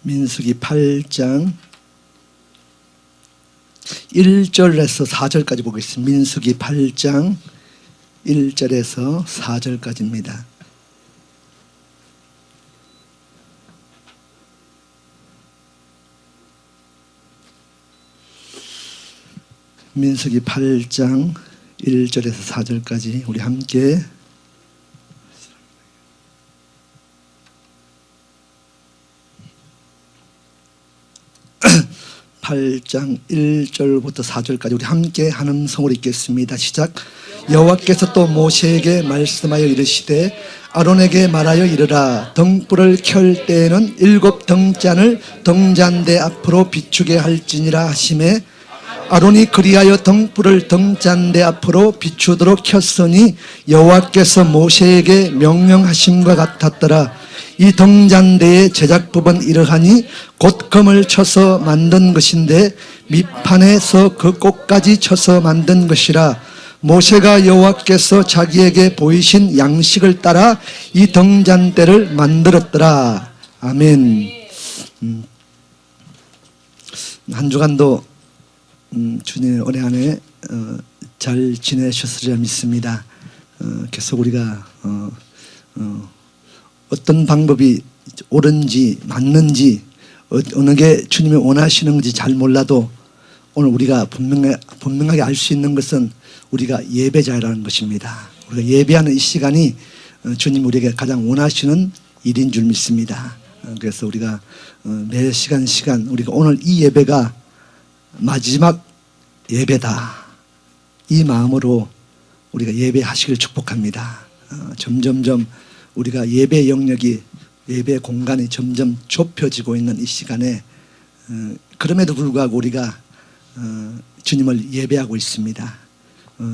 민수기 8장 1절에서 4절까지 보겠습니다. 민수기 8장 1절에서 4절까지입니다. 민수기 8장 1절에서 4절까지 우리 함께 8장 1절부터 4절까지 우리 함께 하는 성을 읽겠습니다. 시작. 여호와께서 또 모세에게 말씀하여 이르시되 아론에게 말하여 이르라. 등불을 켤 때에는 7 등잔을 등잔대 앞으로 비추게 할지니라 하시매 아론이 그리하여 등불을 등잔대 앞으로 비추도록 켰으니 여호와께서 모세에게 명령하심과 같았더라. 이 등잔대의 제작법은 이러하니 곧 금을 쳐서 만든 것인데 밑판에서 그 꼭까지 쳐서 만든 것이라. 모세가 여호와께서 자기에게 보이신 양식을 따라 이 등잔대를 만들었더라. 아멘. 한 주간도 주님의 은혜 안에 잘 지내셨으리라 믿습니다. 계속 우리가 어떤 방법이 옳은지 맞는지 어느 게 주님이 원하시는 건지 잘 몰라도 오늘 우리가 분명하게 알 수 있는 것은 우리가 예배자라는 것입니다. 우리가 예배하는 이 시간이 주님 우리에게 가장 원하시는 일인 줄 믿습니다. 그래서 우리가 매 시간 우리가 오늘 이 예배가 마지막 예배다, 이 마음으로 우리가 예배하시길 축복합니다. 점점점 우리가 예배 영역이, 예배 공간이 점점 좁혀지고 있는 이 시간에 그럼에도 불구하고 우리가 주님을 예배하고 있습니다.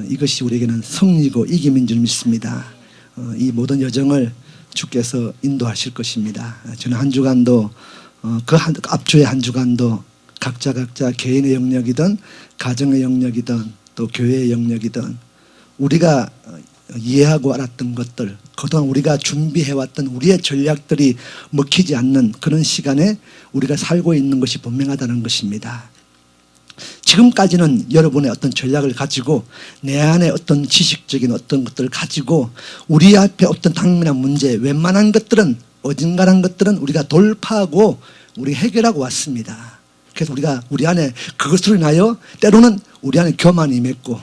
이것이 우리에게는 승리고 이김인 줄 믿습니다. 이 모든 여정을 주께서 인도하실 것입니다. 저는 한 주간도 그 앞주의 한 주간도 각자 개인의 영역이든 가정의 영역이든 또 교회의 영역이든 우리가 이해하고 알았던 것들, 그동안 우리가 준비해왔던 우리의 전략들이 먹히지 않는 그런 시간에 우리가 살고 있는 것이 분명하다는 것입니다. 지금까지는 여러분의 어떤 전략을 가지고 내 안에 어떤 지식적인 어떤 것들을 가지고 우리 앞에 어떤 당면한 문제, 웬만한 것들은, 어진간한 것들은 우리가 돌파하고 우리 해결하고 왔습니다. 그래서 우리가 우리 안에 그것으로 인하여 때로는 우리 안에 교만이 맺고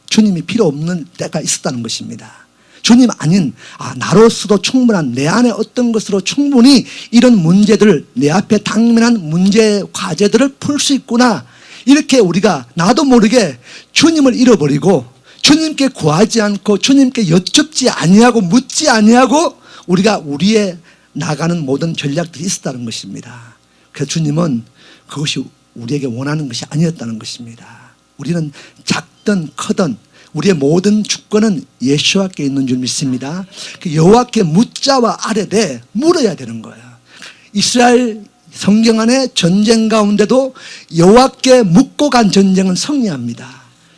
주님이 필요 없는 때가 있었다는 것입니다. 주님 아닌 나로서도 충분한 내 안에 어떤 것으로 충분히 이런 문제들을, 내 앞에 당면한 문제, 과제들을 풀 수 있구나, 이렇게 우리가 나도 모르게 주님을 잃어버리고 주님께 구하지 않고 주님께 여쭙지 아니하고 묻지 아니하고 우리가 우리의 나가는 모든 전략들이 있었다는 것입니다. 그래서 주님은 그것이 우리에게 원하는 것이 아니었다는 것입니다. 우리는 작든 크든 우리의 모든 주권은 예수와께 있는 줄 믿습니다. 여호와께 묻자와 아뢰되 물어야 되는 거예요. 이스라엘 성경 안에 전쟁 가운데도 여호와께 묻고 간 전쟁은 승리합니다.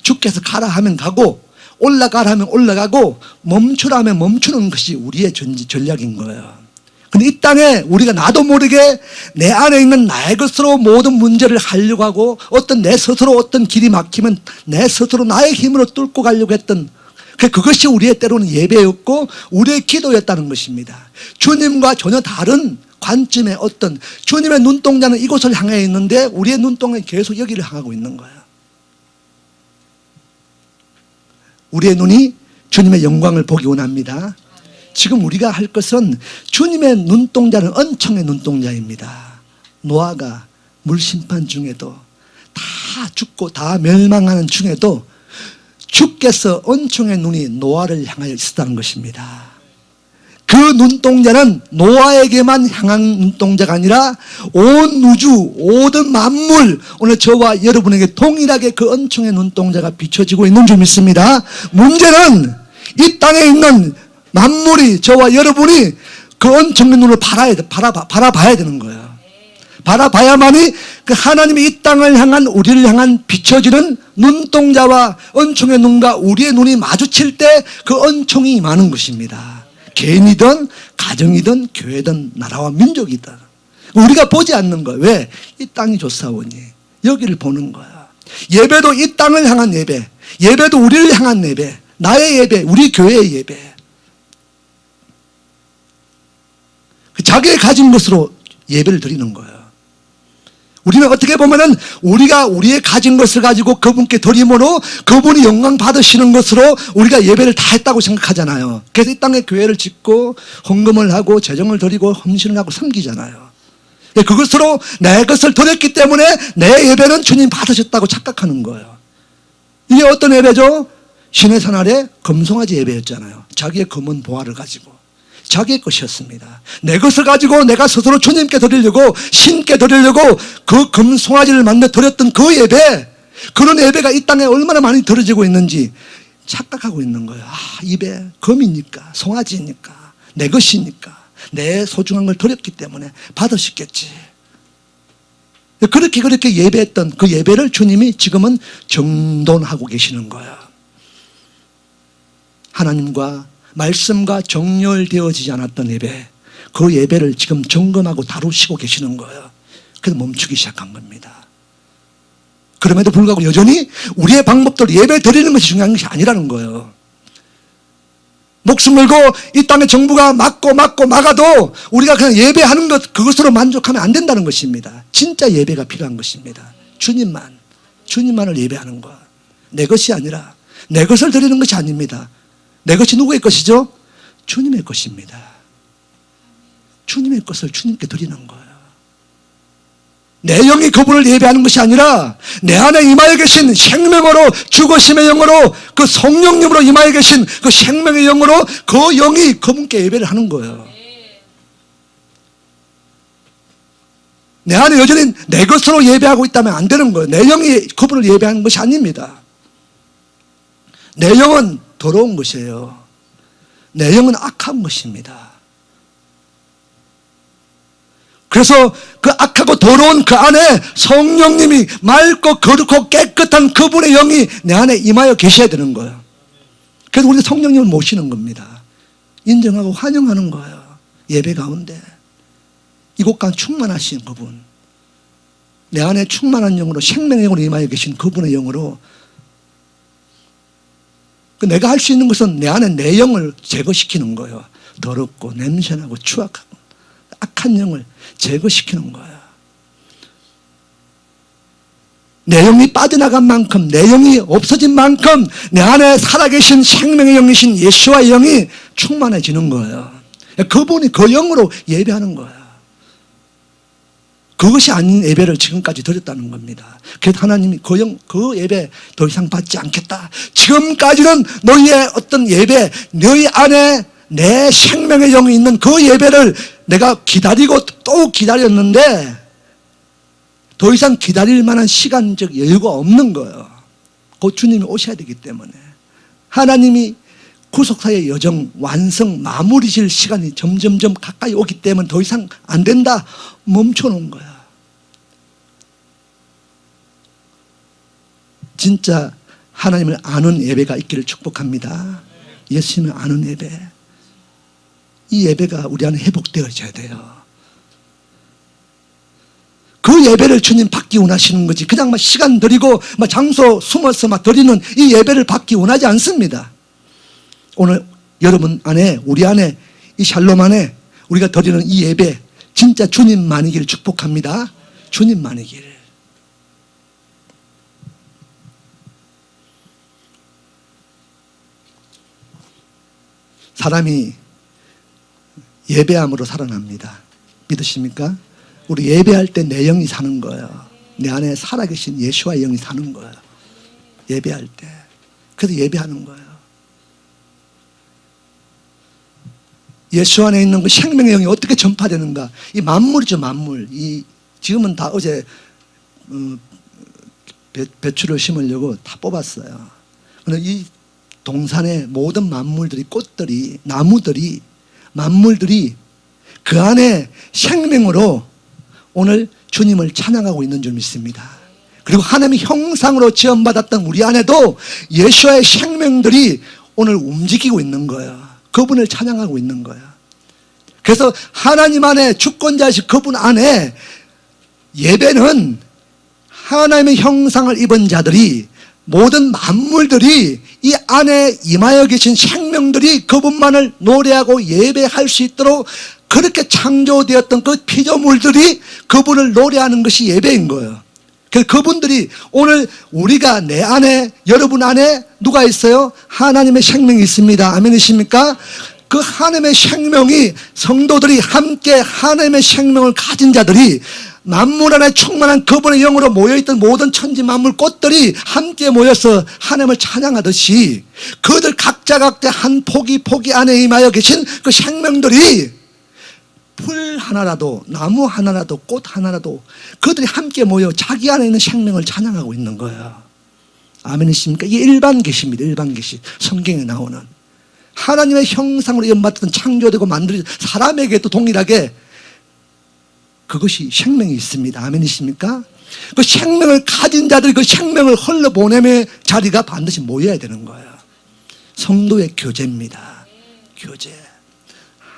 주께서 가라 하면 가고 올라가라 하면 올라가고 멈추라 하면 멈추는 것이 우리의 전략인 거예요. 근데 이 땅에 우리가 나도 모르게 내 안에 있는 나의 것으로 모든 문제를 하려고 하고 어떤 내 스스로 어떤 길이 막히면 내 스스로 나의 힘으로 뚫고 가려고 했던 그것이 우리의 때로는 예배였고 우리의 기도였다는 것입니다. 주님과 전혀 다른 관점의 어떤 주님의 눈동자는 이곳을 향해 있는데 우리의 눈동자는 계속 여기를 향하고 있는 거예요. 우리의 눈이 주님의 영광을 보기 원합니다. 지금 우리가 할 것은 주님의 눈동자는 은총의 눈동자입니다. 노아가 물심판 중에도 다 죽고 다 멸망하는 중에도 주께서 은총의 눈이 노아를 향하여 있었다는 것입니다. 그 눈동자는 노아에게만 향한 눈동자가 아니라 온 우주, 모든 만물, 오늘 저와 여러분에게 동일하게 그 은총의 눈동자가 비춰지고 있는 줄 믿습니다. 문제는 이 땅에 있는 만물이, 저와 여러분이 그 은총의 눈을 바라봐야 되는 거예요. 바라봐야만이 그 하나님이 이 땅을 향한, 우리를 향한 비춰지는 눈동자와 은총의 눈과 우리의 눈이 마주칠 때 그 은총이 임하는 것입니다. 개인이든 가정이든 교회든 나라와 민족이든 우리가 보지 않는 거야. 왜? 이 땅이 좋사오니 여기를 보는 거야. 예배도 이 땅을 향한 예배, 예배도 우리를 향한 예배, 나의 예배, 우리 교회의 예배. 자기의 가진 것으로 예배를 드리는 거예요. 우리는 어떻게 보면은 우리가 우리의 가진 것을 가지고 그분께 드림으로 그분이 영광 받으시는 것으로 우리가 예배를 다 했다고 생각하잖아요. 그래서 이 땅에 교회를 짓고 헌금을 하고 재정을 드리고 헌신을 하고 섬기잖아요. 그것으로 내 것을 드렸기 때문에 내 예배는 주님 받으셨다고 착각하는 거예요. 이게 어떤 예배죠? 시내산 아래 금송아지 예배였잖아요. 자기의 검은 보화를 가지고 자기의 것이었습니다. 내 것을 가지고 내가 스스로 주님께 드리려고 신께 드리려고 그 금송아지를 만들어 드렸던 그 예배, 그런 예배가 이 땅에 얼마나 많이 드려지고 있는지 착각하고 있는 거예요. 입에 금이니까, 송아지니까, 내 것이니까, 내 소중한 걸 드렸기 때문에 받으셨겠지. 그렇게 예배했던 그 예배를 주님이 지금은 정돈하고 계시는 거예요. 하나님과 말씀과 정렬되어지지 않았던 예배, 그 예배를 지금 점검하고 다루시고 계시는 거예요. 그래서 멈추기 시작한 겁니다. 그럼에도 불구하고 여전히 우리의 방법대로 예배 드리는 것이 중요한 것이 아니라는 거예요. 목숨 걸고 이 땅의 정부가 막아도 우리가 그냥 예배하는 것, 그것으로 만족하면 안 된다는 것입니다. 진짜 예배가 필요한 것입니다. 주님만을 예배하는 것. 내 것이 아니라, 내 것을 드리는 것이 아닙니다. 내 것이 누구의 것이죠? 주님의 것입니다. 주님의 것을 주님께 드리는 거예요. 내 영이 그분을 예배하는 것이 아니라 내 안에 임하여 계신 생명으로, 죽으심의 영으로, 그 성령님으로 임하여 계신 그 생명의 영으로 그 영이 그분께 예배를 하는 거예요. 내 안에 여전히 내 것으로 예배하고 있다면 안 되는 거예요. 내 영이 그분을 예배하는 것이 아닙니다. 내 영은 더러운 것이에요. 내 영은 악한 것입니다. 그래서 그 악하고 더러운 그 안에 성령님이 맑고 거룩고 깨끗한 그분의 영이 내 안에 임하여 계셔야 되는 거예요. 그래서 우리가 성령님을 모시는 겁니다. 인정하고 환영하는 거예요. 예배 가운데 이곳과 충만하신 그분, 내 안에 충만한 영으로, 생명의 영으로 임하여 계신 그분의 영으로, 내가 할 수 있는 것은 내 안에 내 영을 제거시키는 거예요. 더럽고 냄새나고 추악하고 악한 영을 제거시키는 거예요. 내 영이 빠져나간 만큼, 내 영이 없어진 만큼 내 안에 살아계신 생명의 영이신 예수와의 영이 충만해지는 거예요. 그분이 그 영으로 예배하는 거예요. 그것이 아닌 예배를 지금까지 드렸다는 겁니다. 그래서 하나님이 그 예배 더 이상 받지 않겠다. 지금까지는 너희의 어떤 예배, 너희 안에 내 생명의 영이 있는 그 예배를 내가 기다리고 또 기다렸는데 더 이상 기다릴 만한 시간적 여유가 없는 거예요. 곧 주님이 오셔야 되기 때문에. 하나님이 구속사의 여정, 완성, 마무리 질 시간이 점점점 가까이 오기 때문에 더 이상 안 된다. 멈춰놓은 거야. 진짜 하나님을 아는 예배가 있기를 축복합니다. 예수님을 아는 예배. 이 예배가 우리 안에 회복되어져야 돼요. 그 예배를 주님 받기 원하시는 거지. 그냥 막 시간 들이고 막 장소 숨어서 막 드리는 이 예배를 받기 원하지 않습니다. 오늘 여러분 안에, 우리 안에, 이 샬롬 안에 우리가 드리는 이 예배 진짜 주님만이길 축복합니다. 주님만이길. 사람이 예배함으로 살아납니다. 믿으십니까? 우리 예배할 때 내 영이 사는 거예요. 내 안에 살아계신 예수와의 영이 사는 거예요. 예배할 때. 그래서 예배하는 거예요. 예수 안에 있는 그 생명의 영이 어떻게 전파되는가? 이 만물이죠, 만물. 지금은 다 어제 배추를 심으려고 다 뽑았어요. 그런데 이 동산의 모든 만물들이, 꽃들이, 나무들이, 만물들이 그 안에 생명으로 오늘 주님을 찬양하고 있는 줄 믿습니다. 그리고 하나님의 형상으로 지음받았던 우리 안에도 예수의 생명들이 오늘 움직이고 있는 거예요. 그분을 찬양하고 있는 거예요. 그래서 하나님 안에 주권자이신 그분 안에 예배는 하나님의 형상을 입은 자들이 모든 만물들이 이 안에 임하여 계신 생명들이 그분만을 노래하고 예배할 수 있도록 그렇게 창조되었던 그 피조물들이 그분을 노래하는 것이 예배인 거예요. 그래서 그분들이 오늘 우리가 내 안에 여러분 안에 누가 있어요? 하나님의 생명이 있습니다. 아멘이십니까? 그 하나님의 생명이 성도들이 함께 하나님의 생명을 가진 자들이 만물 안에 충만한 그분의 영으로 모여있던 모든 천지 만물 꽃들이 함께 모여서 하나님을 찬양하듯이 그들 각자 한 포기 안에 임하여 계신 그 생명들이 풀 하나라도 나무 하나라도 꽃 하나라도 그들이 함께 모여 자기 안에 있는 생명을 찬양하고 있는 거예요. 아멘이십니까? 이게 일반 계시입니다. 일반 계시. 성경에 나오는 하나님의 형상으로 연받던 창조되고 만들어진 사람에게도 동일하게 그것이 생명이 있습니다. 아멘이십니까? 그 생명을 가진 자들이 그 생명을 흘러보내는 자리가 반드시 모여야 되는 거예요. 성도의 교제입니다. 교제.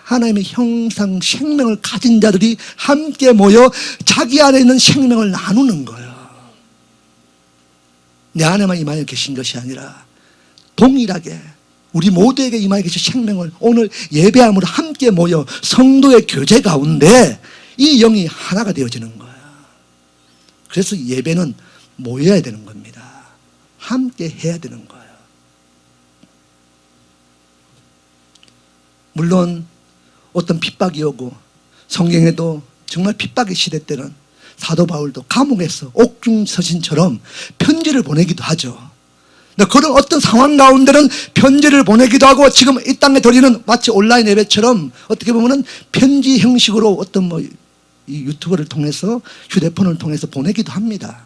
하나님의 형상 생명을 가진 자들이 함께 모여 자기 안에 있는 생명을 나누는 거예요. 내 안에만 임하여 계신 것이 아니라 동일하게 우리 모두에게 임하여 계신 생명을 오늘 예배함으로 함께 모여 성도의 교제 가운데 이 영이 하나가 되어지는 거예요. 그래서 예배는 모여야 되는 겁니다. 함께 해야 되는 거예요. 물론 어떤 핍박이 오고 성경에도 정말 핍박의 시대 때는 사도 바울도 감옥에서 옥중서신처럼 편지를 보내기도 하죠. 그런 어떤 상황 가운데는 편지를 보내기도 하고 지금 이 땅에 드리는 마치 온라인 예배처럼 어떻게 보면은 편지 형식으로 어떤 이 유튜브를 통해서 휴대폰을 통해서 보내기도 합니다.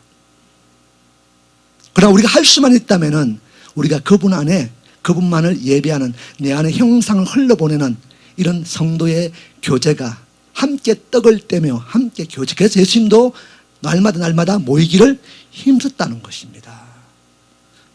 그러나 우리가 할 수만 있다면은 우리가 그분 안에 그분만을 예배하는 내 안에 형상을 흘러보내는 이런 성도의 교제가 함께 떡을 떼며 함께 교제. 그래서 예수님도 날마다 모이기를 힘썼다는 것입니다.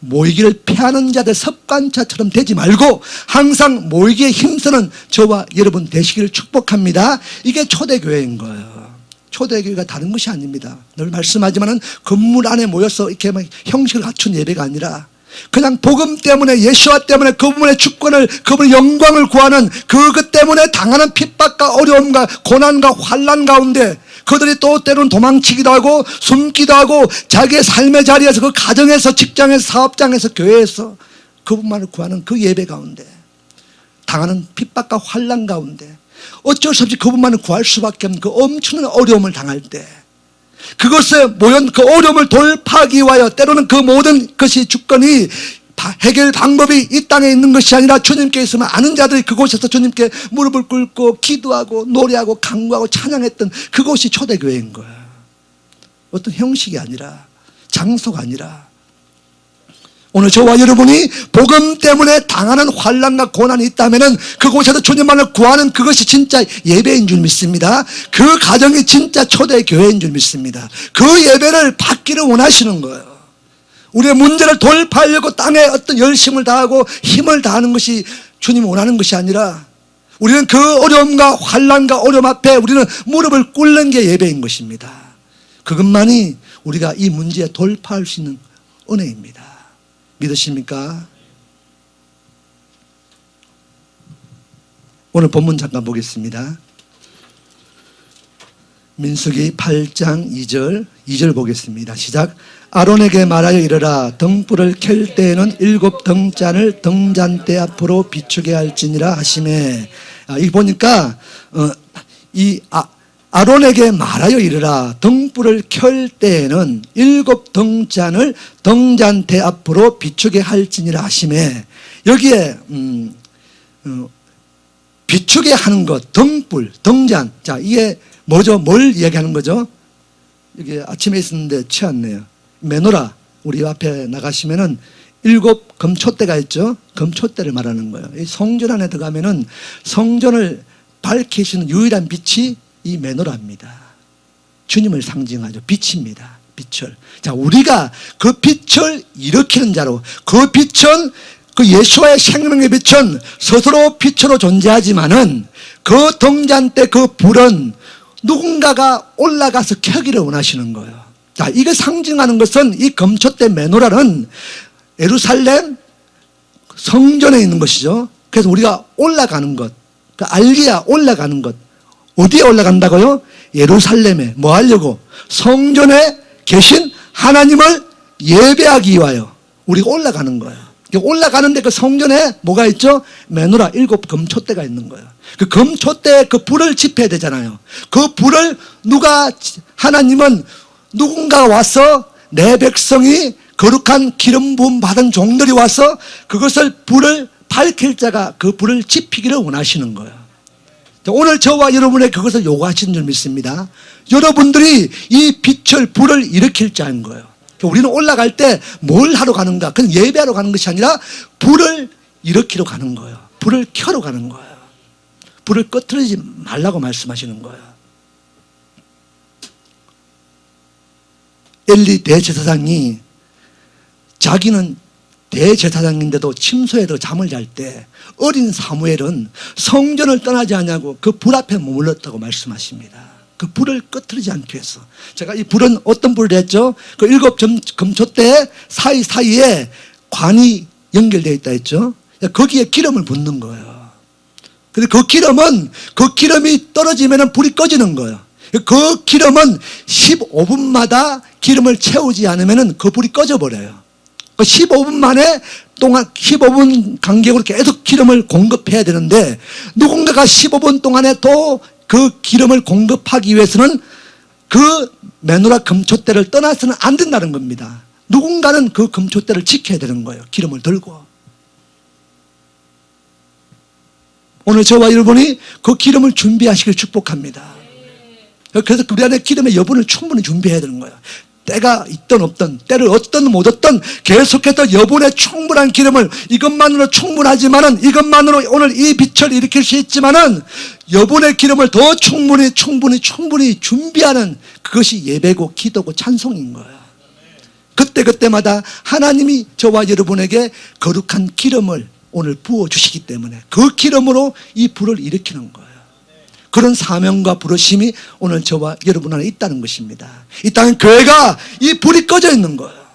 모이기를 피하는 자들 습관차처럼 되지 말고 항상 모이기에 힘쓰는 저와 여러분 되시기를 축복합니다. 이게 초대교회인 거예요. 초대교회가 다른 것이 아닙니다. 늘 말씀하지만은 건물 안에 모여서 이렇게 막 형식을 갖춘 예배가 아니라 그냥 복음 때문에 예수와 때문에 그분의 주권을 그분의 영광을 구하는 그것 때문에 당하는 핍박과 어려움과 고난과 환난 가운데 그들이 또 때로는 도망치기도 하고 숨기도 하고 자기의 삶의 자리에서 그 가정에서 직장에서 사업장에서 교회에서 그분만을 구하는 그 예배 가운데 당하는 핍박과 환난 가운데 어쩔 수 없이 그분만을 구할 수밖에 없는 그 엄청난 어려움을 당할 때 그것에 모연 그 어려움을 돌파하기 위하여 때로는 그 모든 것이 주권이 해결 방법이 이 땅에 있는 것이 아니라 주님께 있으면 아는 자들이 그곳에서 주님께 무릎을 꿇고 기도하고 노래하고 간구하고 찬양했던 그곳이 초대교회인 거예요. 어떤 형식이 아니라 장소가 아니라 오늘 저와 여러분이 복음 때문에 당하는 환난과 고난이 있다면 그곳에서 주님만을 구하는 그것이 진짜 예배인 줄 믿습니다. 그 가정이 진짜 초대교회인 줄 믿습니다. 그 예배를 받기를 원하시는 거예요. 우리의 문제를 돌파하려고 땅에 어떤 열심을 다하고 힘을 다하는 것이 주님이 원하는 것이 아니라 우리는 그 어려움과 환난과 어려움 앞에 우리는 무릎을 꿇는 게 예배인 것입니다. 그것만이 우리가 이 문제에 돌파할 수 있는 은혜입니다. 믿으십니까? 오늘 본문 잠깐 보겠습니다. 민수기 8장 2절 보겠습니다. 시작. 아론에게 말하여 이르라. 등불을 켤 때에는 7 등잔을 등잔대 앞으로 비추게 할지니라 하시매. 이 보니까 아론에게 말하여 이르라. 등불을 켤 때에는 7 등잔을 등잔대 앞으로 비추게 할지니라 하시매. 여기에 비추게 하는 것, 등불, 등잔. 자, 이게 뭐죠? 뭘 이야기하는 거죠? 여기 아침에 있었는데 치웠네요. 메노라. 우리 앞에 나가시면은 7 금촛대가 있죠? 금촛대를 말하는 거예요. 이 성전 안에 들어가면은 성전을 밝히시는 유일한 빛이 이 메노라입니다. 주님을 상징하죠. 빛입니다. 빛을. 자, 우리가 그 빛을 일으키는 자로, 그 빛은 그 예수와의 생명의 빛은 스스로 빛으로 존재하지만은 그 등잔 때 그 불은 누군가가 올라가서 켜기를 원하시는 거예요. 자, 이게 상징하는 것은 이 금초대 메노라는 예루살렘 성전에 있는 것이죠. 그래서 우리가 올라가는 것, 그 알리야 올라가는 것. 어디에 올라간다고요? 예루살렘에. 뭐 하려고? 성전에 계신 하나님을 예배하기 위하여 우리가 올라가는 거예요. 올라가는데 그 성전에 뭐가 있죠? 메노라 7 금초대가 있는 거예요. 그 금초대에 그 불을 지펴야 되잖아요. 그 불을 하나님은 누군가가 와서 내 백성이 거룩한 기름 부음 받은 종들이 와서 그것을 불을 밝힐 자가 그 불을 지피기를 원하시는 거예요. 오늘 저와 여러분의 그것을 요구하시는 줄 믿습니다. 여러분들이 이 빛을 불을 일으킬 자인 거예요. 우리는 올라갈 때 뭘 하러 가는가? 그냥 예배하러 가는 것이 아니라 불을 일으키러 가는 거예요. 불을 켜러 가는 거예요. 불을 꺼트리지 말라고 말씀하시는 거예요. 엘리 대제사장이 자기는 대제사장인데도 침소에도 잠을 잘 때 어린 사무엘은 성전을 떠나지 않냐고 그 불 앞에 머물렀다고 말씀하십니다. 그 불을 꺼트리지 않기 위해서. 제가 이 불은 어떤 불을 했죠? 그 7 금초대 사이사이에 관이 연결되어 있다 했죠. 거기에 기름을 붓는 거예요. 근데 그 기름이 떨어지면 불이 꺼지는 거예요. 그 기름은 15분마다 기름을 채우지 않으면 그 불이 꺼져버려요. 15분 만에 15분 간격으로 계속 기름을 공급해야 되는데 누군가가 15분 동안에 또 그 기름을 공급하기 위해서는 그 메노라 금초대를 떠나서는 안 된다는 겁니다. 누군가는 그 금초대를 지켜야 되는 거예요. 기름을 들고. 오늘 저와 여러분이 그 기름을 준비하시길 축복합니다. 그래서 우리 안에 기름의 여분을 충분히 준비해야 되는 거예요. 때가 있든 없든 때를 얻든 못 얻든 계속해서 여분의 충분한 기름을, 이것만으로 충분하지만은 이것만으로 오늘 이 빛을 일으킬 수 있지만은 여분의 기름을 더 충분히 준비하는 그것이 예배고 기도고 찬송인 거예요. 그때마다 하나님이 저와 여러분에게 거룩한 기름을 오늘 부어주시기 때문에 그 기름으로 이 불을 일으키는 거예요. 그런 사명과 부르심이 오늘 저와 여러분 안에 있다는 것입니다. 이 땅에 교회가 이 불이 꺼져 있는 거예요.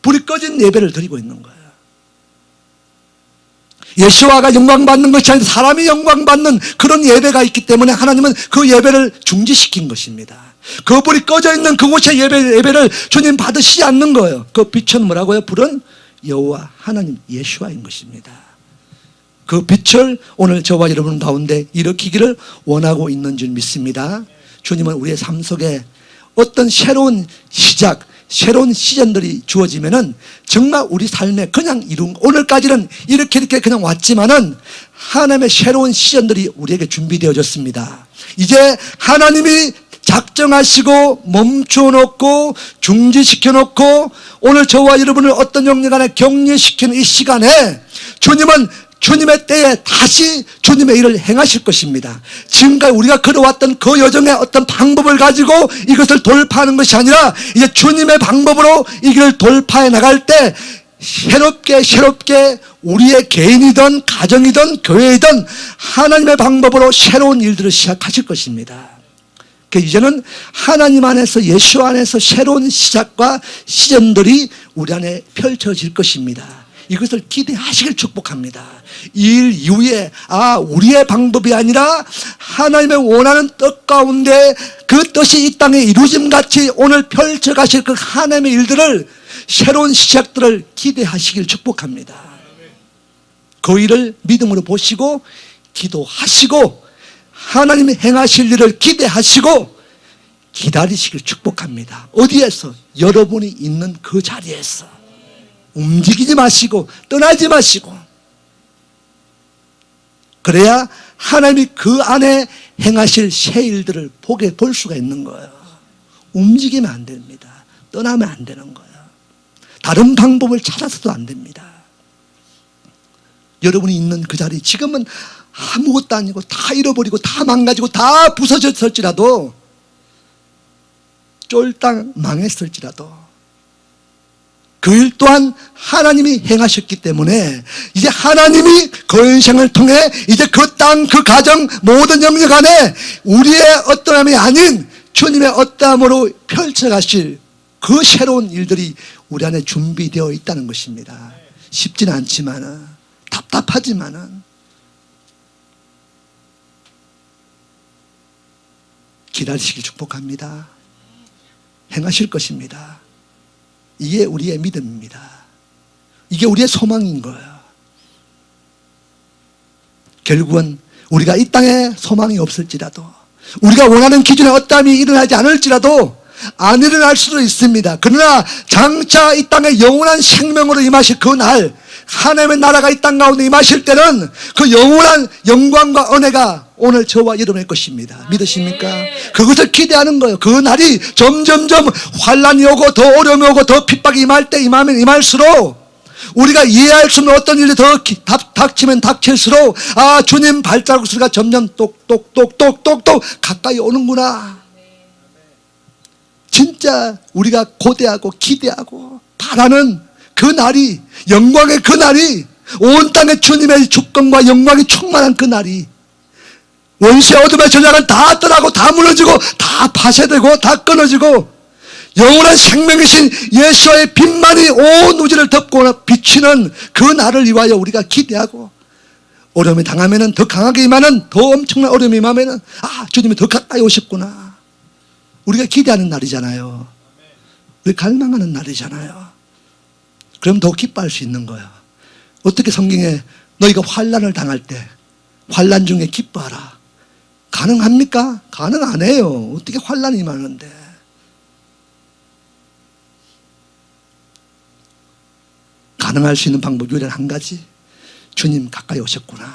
불이 꺼진 예배를 드리고 있는 거예요. 예수와가 영광받는 것이 아니라 사람이 영광받는 그런 예배가 있기 때문에 하나님은 그 예배를 중지시킨 것입니다. 그 불이 꺼져 있는 그곳의 예배를 주님 받으시지 않는 거예요. 그 빛은 뭐라고요? 불은 여호와 하나님 예수와인 것입니다. 그 빛을 오늘 저와 여러분 가운데 일으키기를 원하고 있는 줄 믿습니다. 주님은 우리의 삶 속에 어떤 새로운 시작, 새로운 시즌들이 주어지면은 정말 우리 삶에 그냥 오늘까지는 이렇게 그냥 왔지만은 하나님의 새로운 시즌들이 우리에게 준비되어졌습니다. 이제 하나님이 작정하시고 멈춰놓고 중지시켜놓고 오늘 저와 여러분을 어떤 영역 안에 격리시키는 이 시간에 주님은 주님의 때에 다시 주님의 일을 행하실 것입니다. 지금까지 우리가 걸어왔던 그 여정의 어떤 방법을 가지고 이것을 돌파하는 것이 아니라 이제 주님의 방법으로 이 길을 돌파해 나갈 때 새롭게 우리의 개인이든 가정이든 교회이든 하나님의 방법으로 새로운 일들을 시작하실 것입니다. 이제는 하나님 안에서 예수 안에서 새로운 시작과 시즌들이 우리 안에 펼쳐질 것입니다. 이것을 기대하시길 축복합니다. 이 일 이후에 우리의 방법이 아니라 하나님의 원하는 뜻 가운데 그 뜻이 이 땅에 이루어짐같이 오늘 펼쳐가실 그 하나님의 일들을 새로운 시작들을 기대하시길 축복합니다. 그 일을 믿음으로 보시고 기도하시고 하나님이 행하실 일을 기대하시고 기다리시길 축복합니다. 어디에서? 여러분이 있는 그 자리에서 움직이지 마시고 떠나지 마시고, 그래야 하나님이 그 안에 행하실 새 일들을 볼 수가 있는 거예요. 움직이면 안 됩니다. 떠나면 안 되는 거예요. 다른 방법을 찾아서도 안 됩니다. 여러분이 있는 그 자리, 지금은 아무것도 아니고 다 잃어버리고 다 망가지고 다 부서졌을지라도, 쫄딱 망했을지라도 그 일 또한 하나님이 행하셨기 때문에 이제 하나님이 그 인생을 통해 이제 그 땅, 그 가정, 모든 영역 안에 우리의 어떠함이 아닌 주님의 어떠함으로 펼쳐가실 그 새로운 일들이 우리 안에 준비되어 있다는 것입니다. 쉽지는 않지만은, 답답하지만은 기다리시길 축복합니다. 행하실 것입니다. 이게 우리의 믿음입니다. 이게 우리의 소망인 거예요. 결국은 우리가 이 땅에 소망이 없을지라도, 우리가 원하는 기준에 어떠함이 일어나지 않을지라도 안 일어날 수도 있습니다. 그러나 장차 이 땅에 영원한 생명으로 임하실 그 날, 하나님의 나라가 이 땅 가운데 임하실 때는 그 영원한 영광과 은혜가 오늘 저와 여러분의 것입니다. 믿으십니까? 그것을 기대하는 거예요. 그 날이 점점점 환란이 오고 더 어려움이 오고 더 핍박이 임할 때 임하면 임할수록 우리가 이해할 수 없는 어떤 일이 더 닥치면 닥칠수록 아, 주님 발자국 소리가 점점 똑똑똑똑똑똑 가까이 오는구나. 진짜 우리가 고대하고 기대하고 바라는 그 날이, 영광의 그 날이, 온 땅에 주님의 주권과 영광이 충만한 그 날이, 원수의 어둠의 전략은 다 떠나고 다 무너지고 다 파쇄되고 다 끊어지고 영원한 생명이신 예수의 빛만이 온 우주를 덮고 비치는 그 날을 위하여 우리가 기대하고, 어려움이 당하면 더 강하게 임하는, 더 엄청난 어려움이 임하면 아, 주님이 더 가까이 오셨구나. 우리가 기대하는 날이잖아요. 우리 갈망하는 날이잖아요. 그럼 더 기뻐할 수 있는 거예요. 어떻게 성경에 너희가 환난을 당할 때 환난 중에 기뻐하라, 가능합니까? 가능 안 해요. 어떻게 환난이 많은데. 가능할 수 있는 방법 유일한 한 가지, 주님 가까이 오셨구나.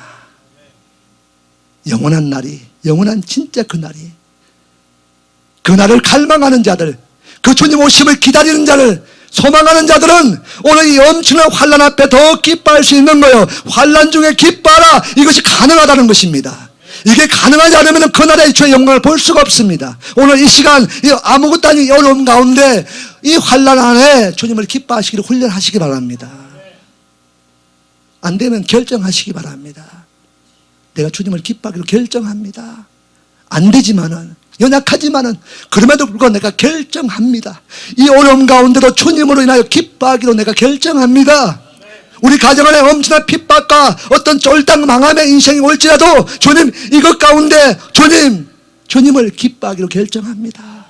영원한 날이, 영원한 진짜 그 날이, 그 날을 갈망하는 자들, 그 주님 오심을 기다리는 자를 소망하는 자들은 오늘 이 엄청난 환난 앞에 더 기뻐할 수 있는 거예요. 환난 중에 기뻐하라. 이것이 가능하다는 것입니다. 이게 가능하지 않으면 그날의 주의 영광을 볼 수가 없습니다. 오늘 이 시간 아무것도 아닌 어려움 가운데 이 환난 안에 주님을 기뻐하시기를 훈련하시기 바랍니다. 안 되면 결정하시기 바랍니다. 내가 주님을 기뻐하기로 결정합니다. 안 되지만은, 연약하지만은, 그럼에도 불구하고 내가 결정합니다. 이 어려움 가운데도 주님으로 인하여 기뻐하기로 내가 결정합니다. 우리 가정 안에 엄청난 핍박과 어떤 쫄딱 망함의 인생이 올지라도 주님, 이것 가운데 주님을 기뻐하기로 결정합니다.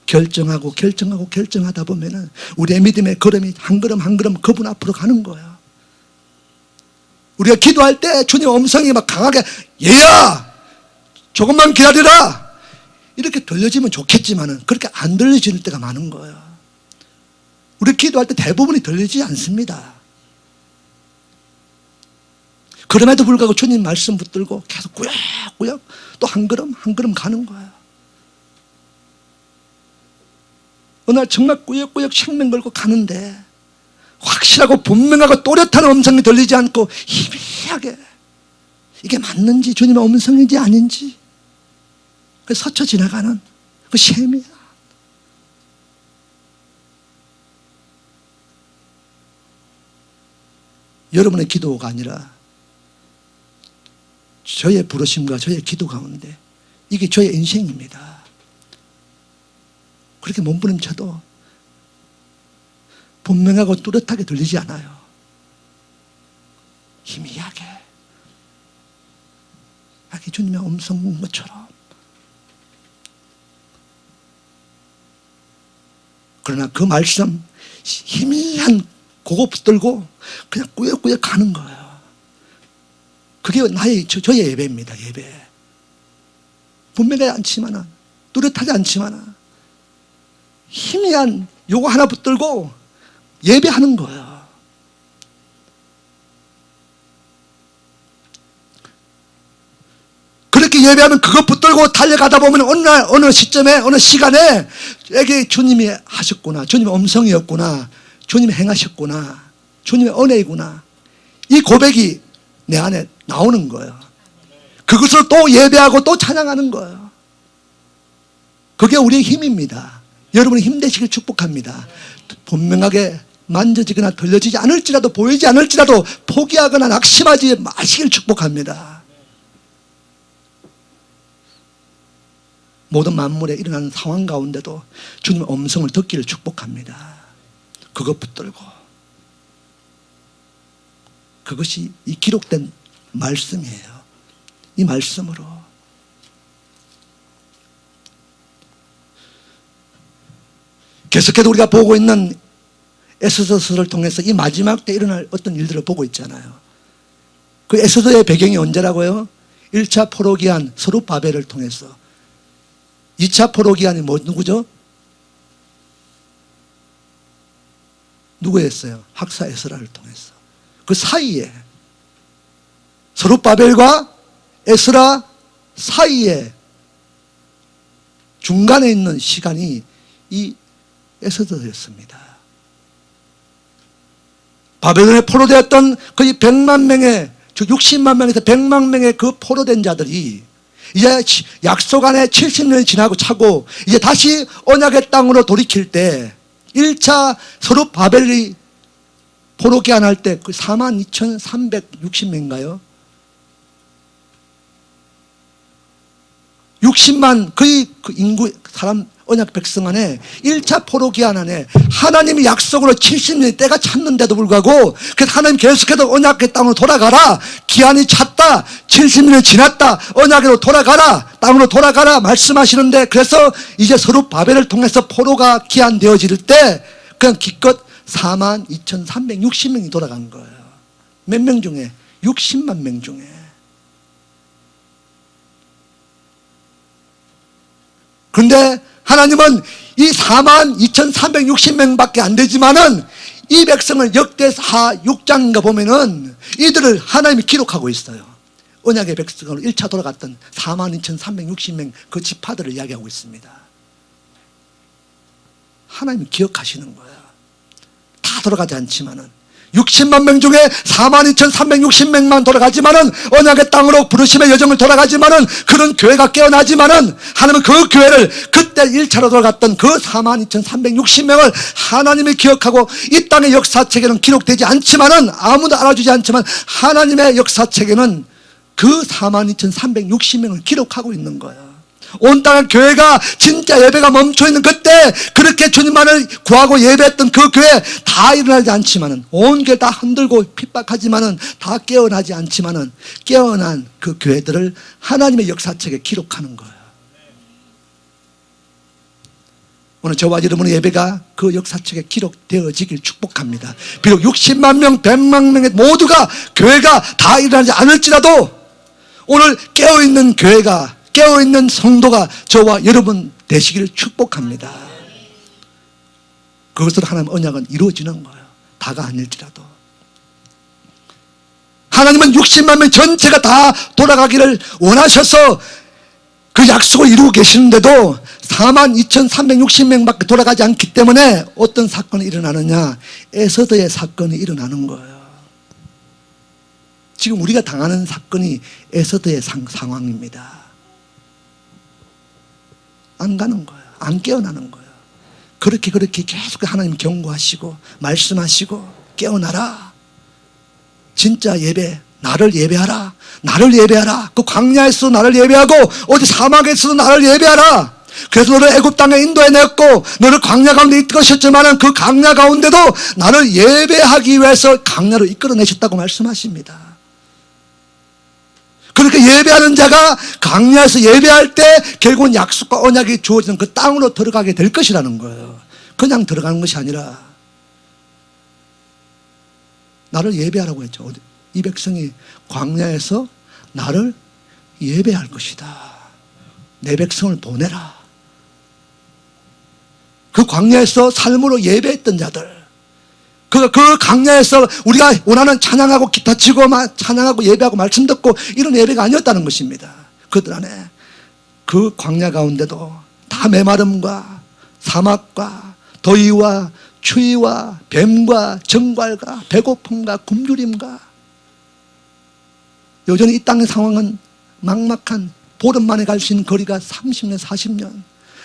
결정하다 보면은 우리의 믿음의 걸음이 한 걸음 한 걸음 그분 앞으로 가는 거예요. 우리가 기도할 때 주님 음성이 막 강하게 얘야 조금만 기다리라 이렇게 들려지면 좋겠지만은 그렇게 안 들려질 때가 많은 거예요. 우리 기도할 때 대부분이 들리지 않습니다. 그럼에도 불구하고 주님 말씀 붙들고 계속 꾸역꾸역 또 한 걸음 한 걸음 가는 거예요. 어느 날 정말 꾸역꾸역 생명 걸고 가는데 확실하고 분명하고 또렷한 음성이 들리지 않고 희미하게 이게 맞는지 주님의 음성인지 아닌지 스쳐 지나가는 그 세미한, 여러분의 기도가 아니라 저의 부르심과 저의 기도 가운데 이게 저의 인생입니다. 그렇게 몸부림쳐도 분명하고 뚜렷하게 들리지 않아요. 희미하게 주님의 음성인 것처럼. 그러나 그 말씀 희미한 그거 붙들고 그냥 꾸역꾸역 가는 거예요. 그게 저의 예배입니다. 예배. 분명하지 않지만은, 뚜렷하지 않지만은 희미한 요거 하나 붙들고 예배하는 거예요. 그렇게 예배하면 그것 붙들고 달려가다 보면 어느 날, 어느 시점에, 어느 시간에 에게 주님이 하셨구나, 주님의 음성이었구나, 주님이 행하셨구나, 주님의 은혜이구나, 이 고백이 내 안에 나오는 거예요. 그것을 또 예배하고 또 찬양하는 거예요. 그게 우리의 힘입니다. 여러분의 힘 되시길 축복합니다. 분명하게 만져지거나 들려지지 않을지라도, 보이지 않을지라도 포기하거나 낙심하지 마시길 축복합니다. 모든 만물에 일어나는 상황 가운데도 주님의 음성을 듣기를 축복합니다. 그것 붙들고, 그것이 이 기록된 말씀이에요. 이 말씀으로 계속해서 우리가 보고 있는 에스더서를 통해서 이 마지막 때 일어날 어떤 일들을 보고 있잖아요. 그 에스더의 배경이 언제라고요? 1차 포로기한 스룹바벨을 통해서. 2차 포로기한이 누구죠? 누구였어요? 학사 에스라를 통해서. 그 사이에, 스룹바벨과 에스라 사이에 중간에 있는 시간이 이 에스더였습니다. 바벨론에 포로되었던 거의 100만 명의, 즉 60만 명에서 100만 명의 그 포로된 자들이 이제 약속 안에 70년이 지나고 차고 이제 다시 언약의 땅으로 돌이킬 때 1차 스룹바벨이 포로기한할 때 그 42,360명인가요? 60만 거의 그 인구 사람 언약 백성 안에 1차 포로기한 안에 하나님이 약속으로 70년의 때가 찼는데도 불구하고 그래서 하나님 계속해서 언약의 땅으로 돌아가라, 기한이 찼다, 70년이 지났다, 언약으로 돌아가라, 땅으로 돌아가라 말씀하시는데, 그래서 이제 스룹바벨을 통해서 포로가 기한되어질 때 그냥 기껏 42,360명이 돌아간 거예요. 몇 명 중에? 60만 명 중에. 그런데 하나님은 이 42,360명밖에 안 되지만은 이 백성을 역대하 6장인가 보면은 이들을 하나님이 기록하고 있어요. 언약의 백성으로 1차 돌아갔던 42,360명 그 지파들을 이야기하고 있습니다. 하나님이 기억하시는 거예요. 다 돌아가지 않지만은 60만 명 중에 42,360명만 돌아가지만은 언약의 땅으로 부르심의 여정을 돌아가지만은 그런 교회가 깨어나지만은 하나님은 그 교회를 그때 1차로 돌아갔던 그 42,360명을 하나님이 기억하고 이 땅의 역사책에는 기록되지 않지만은 아무도 알아주지 않지만 하나님의 역사책에는 그 42,360명을 기록하고 있는 거예요. 온 땅의 교회가 진짜 예배가 멈춰있는 그때 그렇게 주님만을 구하고 예배했던 그 교회 다 일어나지 않지만은 온 교회 다 흔들고 핍박하지만은 다 깨어나지 않지만은 깨어난 그 교회들을 하나님의 역사책에 기록하는 거예요. 오늘 저와 여러분의 예배가 그 역사책에 기록되어지길 축복합니다. 비록 60만 명, 100만 명의 모두가 교회가 다 일어나지 않을지라도 오늘 깨어있는 교회가, 깨어있는 성도가 저와 여러분 되시기를 축복합니다. 그것으로 하나님의 언약은 이루어지는 거예요. 다가 아닐지라도. 하나님은 60만 명 전체가 다 돌아가기를 원하셔서 그 약속을 이루고 계시는데도 42,360명밖에 돌아가지 않기 때문에 어떤 사건이 일어나느냐? 에스더의 사건이 일어나는 거예요. 지금 우리가 당하는 사건이 에스더의 상황입니다. 안 가는 거예요. 안 깨어나는 거예요. 그렇게 계속 하나님 경고하시고 말씀하시고 깨어나라. 진짜 예배, 나를 예배하라. 나를 예배하라. 그 광야에서도 나를 예배하고 어디 사막에서도 나를 예배하라. 그래서 너를 애굽 땅에 인도해 냈고 너를 광야 가운데 이끌으셨지만 그 광야 가운데도 나를 예배하기 위해서 광야로 이끌어내셨다고 말씀하십니다. 그렇게 예배하는 자가 광야에서 예배할 때 결국은 약속과 언약이 주어지는 그 땅으로 들어가게 될 것이라는 거예요. 그냥 들어가는 것이 아니라 나를 예배하라고 했죠. 이 백성이 광야에서 나를 예배할 것이다. 내 백성을 보내라. 그 광야에서 삶으로 예배했던 자들, 그 광야에서 우리가 원하는 찬양하고 기타 치고 찬양하고 예배하고 말씀 듣고 이런 예배가 아니었다는 것입니다. 그들 안에 그 광야 가운데도 다 메마름과 사막과 더위와 추위와 뱀과 정갈과 배고픔과 굶주림과 여전히 이 땅의 상황은 막막한 보름 만에 갈 수 있는 거리가 30년 40년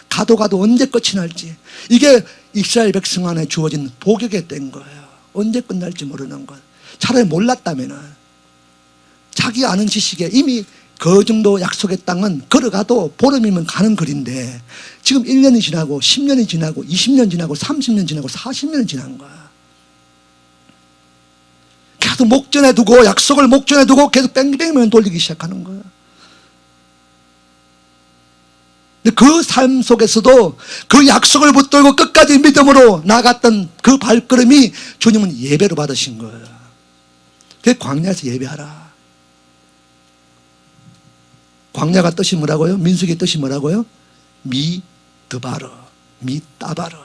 가도 언제 끝이 날지, 이게 이스라엘 백성 안에 주어진 복역의 때인 거예요. 언제 끝날지 모르는 것. 차라리 몰랐다면은 자기 아는 지식에 이미 그 정도 약속의 땅은 걸어가도 보름이면 가는 거리인데 지금 1년이 지나고 10년이 지나고 20년 지나고 30년 지나고 40년이 지난 거야. 계속 목전에 두고 약속을 목전에 두고 계속 뺑뺑뺑 돌리기 시작하는 거야. 근데 그 삶 속에서도 그 약속을 붙들고 끝까지 믿음으로 나갔던 그 발걸음이 주님은 예배로 받으신 거예요. 그게 광야에서 예배하라. 광야가 뜻이 뭐라고요? 민수기 뜻이 뭐라고요? 미드바르, 미따바르.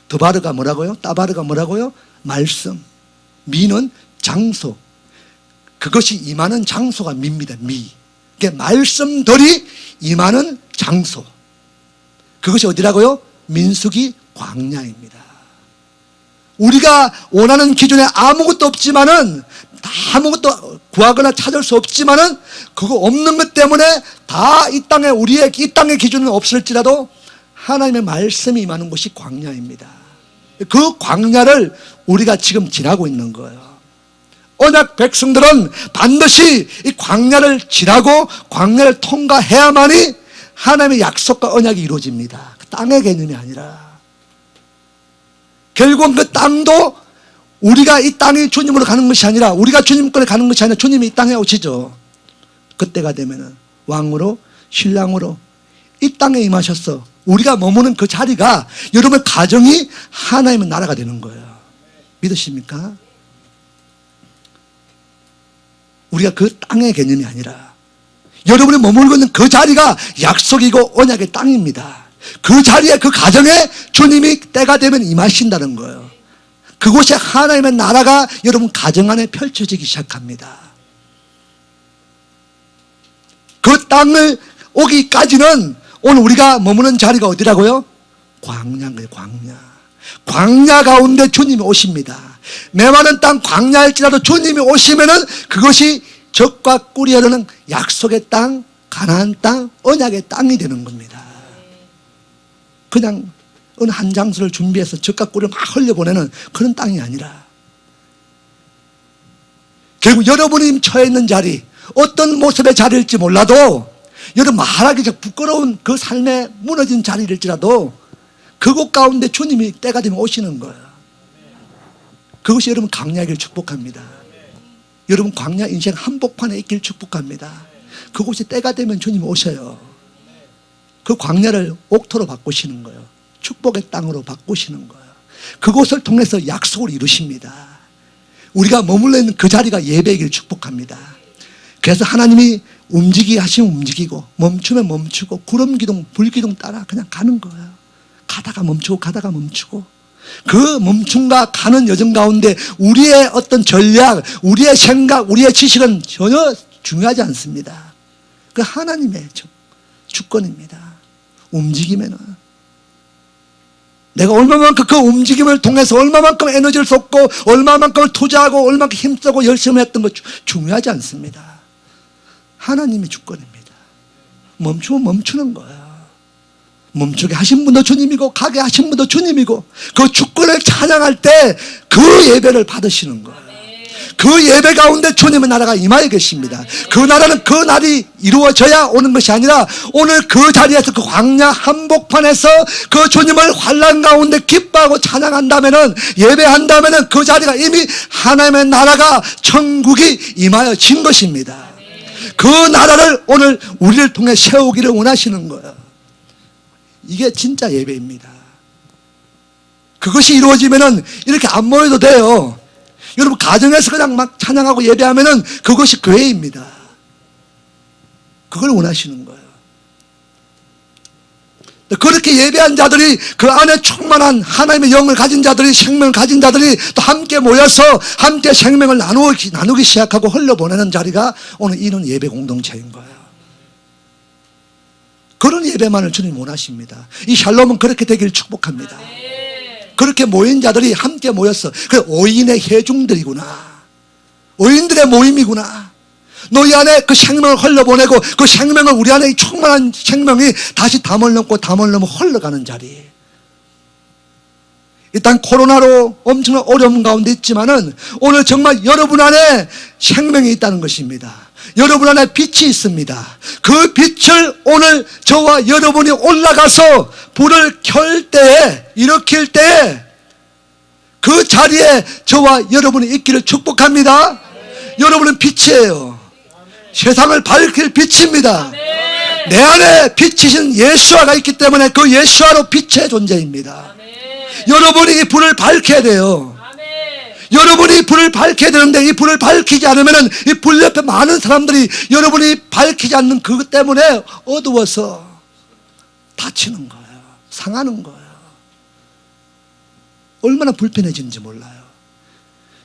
드바르가 뭐라고요? 따바르가 뭐라고요? 말씀. 미는 장소. 그것이 임하는 장소가 미입니다. 미. 그게 말씀들이 임하는 장소. 그것이 어디라고요? 민수기 광야입니다. 우리가 원하는 기준에 아무것도 없지만은, 아무것도 구하거나 찾을 수 없지만은, 그거 없는 것 때문에 다 이 땅에, 우리의 이 땅의 기준은 없을지라도 하나님의 말씀이 임하는 곳이 광야입니다. 그 광야를 우리가 지금 지나고 있는 거예요. 언약 백성들은 반드시 이 광야를 지나고 광야를 통과해야만이 하나님의 약속과 언약이 이루어집니다. 그 땅의 개념이 아니라. 결국은 그 땅도 우리가 이 땅이 주님으로 가는 것이 아니라, 우리가 주님권에 가는 것이 아니라 주님이 이 땅에 오시죠. 그때가 되면은 왕으로 신랑으로 이 땅에 임하셨어. 우리가 머무는 그 자리가 여러분의 가정이 하나님의 나라가 되는 거예요. 믿으십니까? 우리가 그 땅의 개념이 아니라 여러분이 머물고 있는 그 자리가 약속이고 언약의 땅입니다. 그 자리에, 그 가정에 주님이 때가 되면 임하신다는 거예요. 그곳에 하나님의 나라가 여러분 가정 안에 펼쳐지기 시작합니다. 그 땅을 오기까지는 오늘 우리가 머무는 자리가 어디라고요? 광야인 거예요. 광야. 광야 가운데 주님이 오십니다. 메마른 땅 광야일지라도 주님이 오시면은 그것이 적과 꿀이 흐르는 약속의 땅, 가나안 땅, 언약의 땅이 되는 겁니다. 그냥 어느 한 장소를 준비해서 적과 꿀을 막 흘려보내는 그런 땅이 아니라, 결국 여러분이 처해 있는 자리, 어떤 모습의 자리일지 몰라도, 여러분 말하기 좀 부끄러운 그 삶에 무너진 자리일지라도 그곳 가운데 주님이 때가 되면 오시는 거예요. 그것이 여러분 광야길 축복합니다. 여러분 광야 인생 한복판에 있길 축복합니다. 그곳이 때가 되면 주님이 오셔요. 그 광야를 옥토로 바꾸시는 거예요. 축복의 땅으로 바꾸시는 거예요. 그곳을 통해서 약속을 이루십니다. 우리가 머물러 있는 그 자리가 예배이길 축복합니다. 그래서 하나님이 움직이게 하시면 움직이고, 멈추면 멈추고, 구름 기둥, 불 기둥 따라 그냥 가는 거예요. 가다가 멈추고, 가다가 멈추고. 그 멈춤과 가는 여정 가운데 우리의 어떤 전략, 우리의 생각, 우리의 지식은 전혀 중요하지 않습니다. 그 하나님의 주권입니다. 움직이면은 내가 얼마만큼 그 움직임을 통해서 얼마만큼 에너지를 쏟고 얼마만큼을 투자하고 얼마만큼 힘쓰고 열심히 했던 것 중요하지 않습니다. 하나님의 주권입니다. 멈추면 멈추는 거예요. 멈추게 하신 분도 주님이고 가게 하신 분도 주님이고, 그 주권을 찬양할 때 그 예배를 받으시는 거예요. 그 예배 가운데 주님의 나라가 임하여 계십니다. 그 나라는 그 날이 이루어져야 오는 것이 아니라 오늘 그 자리에서, 그 광야 한복판에서 그 주님을 환난 가운데 기뻐하고 찬양한다면은, 예배한다면은 그 자리가 이미 하나님의 나라가, 천국이 임하여 진 것입니다. 그 나라를 오늘 우리를 통해 세우기를 원하시는 거예요. 이게 진짜 예배입니다. 그것이 이루어지면은 이렇게 안 모여도 돼요. 여러분 가정에서 그냥 막 찬양하고 예배하면은 그것이 교회입니다. 그걸 원하시는 거예요. 그렇게 예배한 자들이, 그 안에 충만한 하나님의 영을 가진 자들이, 생명을 가진 자들이 또 함께 모여서 함께 생명을 나누기 시작하고 흘려보내는 자리가 오늘 이런 예배 공동체인 거예요. 그런 예배만을 주님 원하십니다. 이 샬롬은 그렇게 되기를 축복합니다. 그렇게 모인 자들이 함께 모였어. 그래, 오인의 회중들이구나. 오인들의 모임이구나. 너희 안에 그 생명을 흘려보내고, 그 생명을, 우리 안에 이 충만한 생명이 다시 담을 넘고 담을 넘어 흘러가는 자리. 일단 코로나로 엄청난 어려움 가운데 있지만은 오늘 정말 여러분 안에 생명이 있다는 것입니다. 여러분 안에 빛이 있습니다. 그 빛을 오늘 저와 여러분이 올라가서 불을 켤 때에, 일으킬 때에 그 자리에 저와 여러분이 있기를 축복합니다. 여러분은 빛이에요. 세상을 밝힐 빛입니다. 내 안에 빛이신 예수아가 있기 때문에 그 예수아로 빛의 존재입니다. 여러분이 이 불을 밝혀야 돼요. 여러분이 불을 밝혀야 되는데 이 불을 밝히지 않으면 이 불 옆에 많은 사람들이 여러분이 밝히지 않는 그것 때문에 어두워서 다치는 거예요. 상하는 거예요. 얼마나 불편해지는지 몰라요.